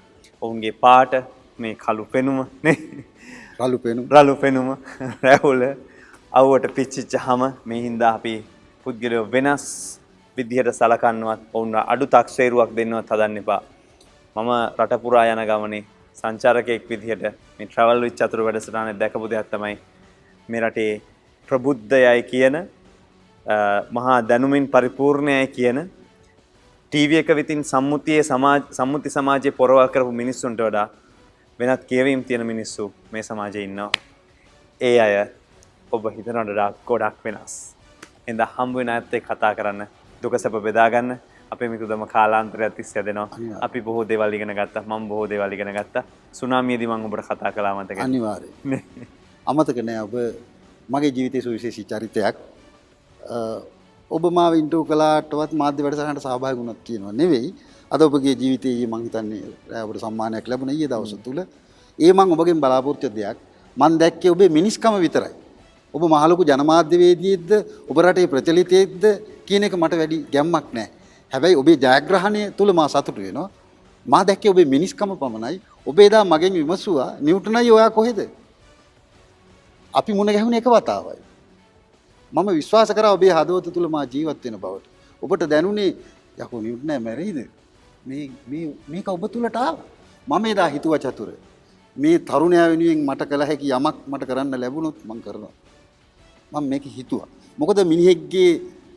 ඔවුන්ගේ පාට මේ කළු පෙනුම නේ රළු පෙනුම රැවුල අවුවට පිච්චිච්චහම මේ හින්දා අපි පුද්ගලයෝ වෙනස් විදිහට සලකන්නවත් ඔවුන් අඩු තක්සේරුවක් දෙන්නවත් හදන්න එපා. මම රට පුරා යන ගමනේ සංචාරකයෙක් විදිහට මේ ට්‍රැවල් විත් චතුර වැඩසටහනේ දැකපු දෙයක් තමයි මේ රටේ ප්‍රබුද්ධයයි කියන මහා දැනුමින් පරිපූර්ණයයි කියන ටීවී එක විතින් සම්මුති සමාජයේ පොරවල් කරපු මිනිස්සුන්ට වඩා වෙනත් කියවීම් තියෙන මිනිස්සු මේ සමාජයේ ඉන්නවා. ඒ අය ඔබ හිතනට වඩා ගොඩක් වෙනස්. එහෙනම් හම්බ වෙන අයත් එක්ක කතා කරන්න, දුක සැප බෙදා ගන්න. අපේ මිතුදම කාලාන්තරයක් තිස්සේ දෙනවා. අපි බොහෝ දේවල් ඉගෙන ගත්තා. මම බොහෝ දේවල් ඉගෙන ගත්තා. සුනාමියේදී මම ඔබට කතා කළා මතකයි. අනිවාර්යයෙන්. අමතක නෑ ඔබ මගේ ජීවිතයේ සුවිශේෂී චරිතයක්. ඔබ මාව ඉන්ටර්වයුව කළාටවත් මාධ්‍ය වැඩසටහනට සහභාගී වුණත් කියනවා නෙවෙයි. අද ඔබගේ ජීවිතයේ මම හිතන්නේ ඔබට සම්මානයක් ලැබුණා ඊයේ දවස් තුල. ඒ මම ඔබගෙන් බලාපොරොත්තු දෙයක්. මම දැක්කේ ඔබේ මිනිස්කම විතරයි. ඔබ මහලොකු ජනමාධ්‍යවේදියෙක්ද ඔබ රටේ ප්‍රචලිතයෙක්ද කියන එක මට වැඩි ගැම්මක් නැහැ. හැබැයි ඔබේ ජයග්‍රහණය තුල මා සතුටු වෙනවා. මා දැක්කේ ඔබේ මිනිස්කම පමණයි. ඔබ එදා මගෙන් විමසුවා නිව්ටනයි ඔයා කොහෙද? අපි මුණ ගැහුණේ එක වතාවයි. මම විශ්වාස කරා ඔබේ හදවත තුල මා ජීවත් වෙන බවට. ඔබට දැනුනේ යකෝ නිව්ටන් මැරෙයිද? මේක ඔබ තුලට ආවා. මම එදා හිතුවා චතුර. මේ තරුණයා වෙනුවෙන් මට කළ හැකි යමක් මට කරන්න ලැබුණොත් මම කරනවා. මම මේක හිතුවා. මොකද මිනිහෙක්ගේ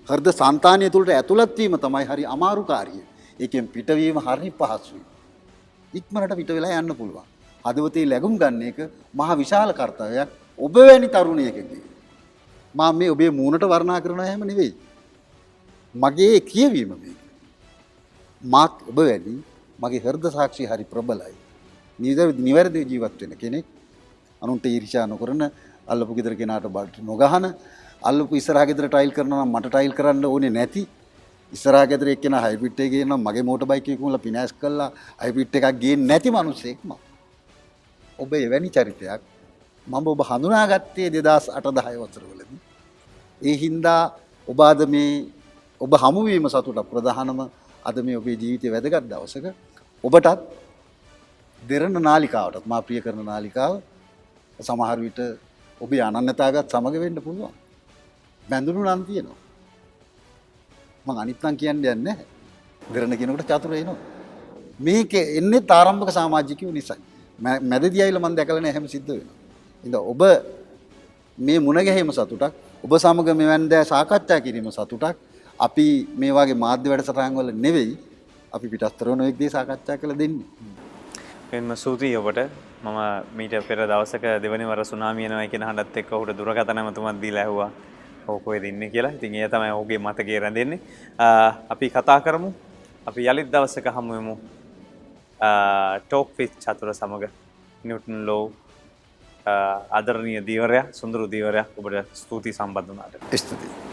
හෘද සංතානිය තුලට ඇතුළත් වීම තමයි හරි අමාරු කාර්යය. ඒකෙන් පිටවීම හරි පහසුයි. ඉක්මනට පිට වෙලා යන්න පුළුවන්. හදවතේ ලැබුම් ගන්න එක මහ විශාල කාර්යයක්. ඔබ වැනි තරුණයෙකුගේ මම මේ ඔබේ මූණට වර්ණනා කරනවා එහෙම නෙවෙයි. මගේ කියවීම මේක. මාත් ඔබ වැඩි මගේ හෘද සාක්ෂිය හරි ප්‍රබලයි. නිවැරදිව ජීවත් වෙන කෙනෙක්. අනුන්ට ඊර්ෂ්‍යා නොකරන, අල්ලපු ගෙදර කෙනාට බල්ට නොගහන, අල්ලපු ඉස්සරහා ගෙදර ටයිල් කරනවා නම් මට ටයිල් කරන්න ඕනේ නැති. ඉස්සරහා ගෙදර එක්කෙනා හයිබ්‍රිඩ් එකේ ගේනවා මගේ මෝටර් බයික් එකක උන්ලා ෆිනෑන්ස් කරලා හයිබ්‍රිඩ් එකක් ගේන්නේ නැති මිනිස්සෙක් මම. ඔබ එවැනි චරිතයක් මම ඔබ හඳුනාගත්තේ 2008-10 වසරවලදී. ඒ හින්දා ඔබ අද මේ ඔබ හමුවීම සතුට ප්‍රධානම අද මේ ඔබේ ජීවිතයේ වැදගත් දවසක ඔබටත් දෙරණ නාලිකාවටත් මා ප්‍රිය කරන නාලිකාව සමහර විට ඔබේ අනන්‍යතාවයත් සමග වෙන්න පුළුවන්. බැඳුණු නම් තියෙනවා. මම අනිත් නම් කියන්න යන්නේ නැහැ. දෙරණ කියනකොට චතුර එනවා. මේක එන්නේ ආරම්භක සමාජිකයෝ නිසා. මැදදී ආවිල මම දැකලා නැහැ හැම සිද්ධ වෙනවා. ඉතින් ඔබ මේ මුණ ගැහිම සතුටක් ඔබ සමග මෙවන් දෑ සාකච්ඡා කිරීම සතුටක් අපි මේ වගේ මාධ්‍ය වැඩසටහන් වල නෙවෙයි අපි පිටස්තරන එක් දේ සාකච්ඡා කළ දෙන්නේ. එන්ම ස්තුතියි ඔබට. මම මීට පෙර දවසක දෙවනි වර සුනාමිය එනවා කියන හඬත් එක්ක ඔහුට දුරකථන නැමතුමක් දීලා ඇහුවා. ඔහු කොහෙද ඉන්නේ කියලා. ඉතින් ඒ තමයි ඔහුගේ මතකයේ රැඳෙන්නේ. අපි කතා කරමු. අපි යලිත් දවසක හමු වෙමු. ටෝක් විත් චතුර සමග නිව්ටන් ලෝ ආදරණීය දීවරයා සුන්දර දීවරයා ඔබට ස්තුති සම්බන්ධ වුණාට. ස්තුතියි.